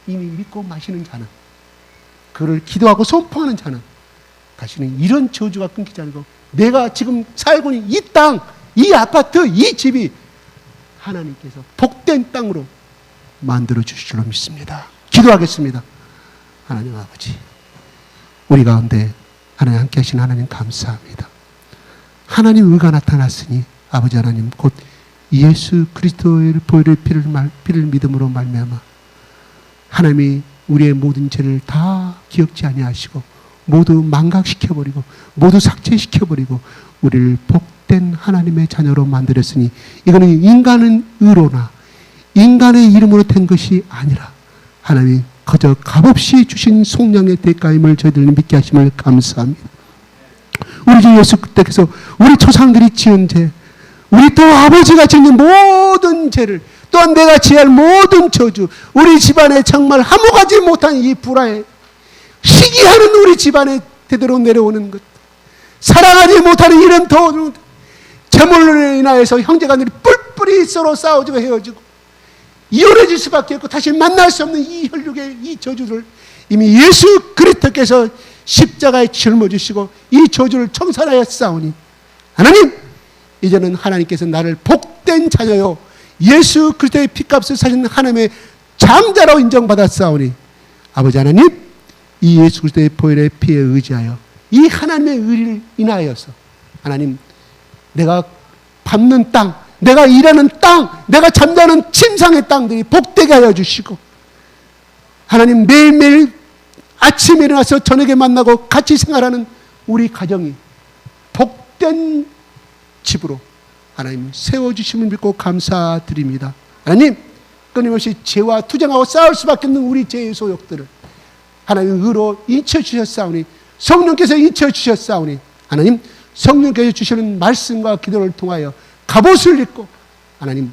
이미 믿고 마시는 자는, 그를 기도하고 선포하는 자는 다시는 이런 저주가 끊기지 않고, 내가 지금 살고 있는 이 땅, 이 아파트, 이 집이 하나님께서 복된 땅으로 만들어 주실 줄 믿습니다. 기도하겠습니다. 하나님 아버지, 우리 가운데 하나님 함께 하신 하나님 감사합니다. 하나님 의가 나타났으니 아버지 하나님 곧 예수 그리스도의 보혈의 피를 믿음으로 말미암아 하나님이 우리의 모든 죄를 다 기억지 아니하시고 모두 망각시켜버리고 모두 삭제시켜버리고 우리를 복된 하나님의 자녀로 만들었으니, 이거는 인간은 의로나 인간의 이름으로 된 것이 아니라 하나님이 거저 값없이 주신 속량의 대가임을 저희들은 믿게 하심을 감사합니다. 우리 주 예수 그때께서 우리 조상들이 지은 죄, 우리 또 아버지가 짓는 모든 죄를, 또한 내가 지을 모든 저주, 우리 집안에 정말 화목하지 못한 이 불화에 시기하는 우리 집안에 되도록 내려오는 것, 사랑하지 못하는 이런 더운 재물로 인하여서 형제간들이 뿔뿔이 서로 싸우지고 헤어지고 이혼해질 수밖에 없고 다시 만날 수 없는 이 혈육의 이 저주를 이미 예수 그리스도께서 십자가에 짊어지시고 이 저주를 청산하여 싸우니, 하나님, 이제는 하나님께서 나를 복된 자녀요 예수 그리스도의 피값을 사신 하나님의 장자로 인정받아 싸우니, 아버지 하나님, 이 예수 그리스도의 보혈의 피에 의지하여 이 하나님의 의를 인하여서 하나님, 내가 밟는 땅, 내가 일하는 땅, 내가 잠자는 침상의 땅들이 복되게 하여 주시고, 하나님, 매일매일 아침에 일어나서 저녁에 만나고 같이 생활하는 우리 가정이 복된 집으로 하나님 세워주심을 믿고 감사드립니다. 하나님, 끊임없이 죄와 투쟁하고 싸울 수밖에 없는 우리 죄의 소욕들을 하나님 의로 인쳐주셨사오니, 성령께서 인쳐주셨사오니, 하나님, 성령께서 주시는 말씀과 기도를 통하여 갑옷을 입고 하나님,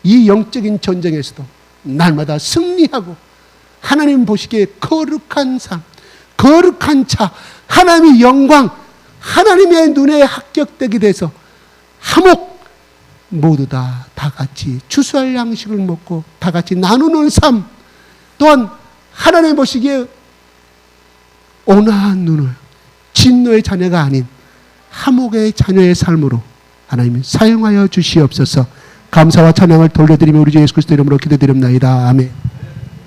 이 영적인 전쟁에서도 날마다 승리하고 하나님 보시기에 거룩한 삶, 거룩한 차, 하나님의 영광, 하나님의 눈에 합격되게 돼서 화목, 모두 다 같이 추수할 양식을 먹고 다 같이 나누는 삶, 또한 하나님 보시기에 온화한 눈을, 진노의 자녀가 아닌 화목의 자녀의 삶으로 하나님 사용하여 주시옵소서. 감사와 찬양을 돌려드리며 우리 주 예수 그리스도 이름으로 기도드립니다. 아멘.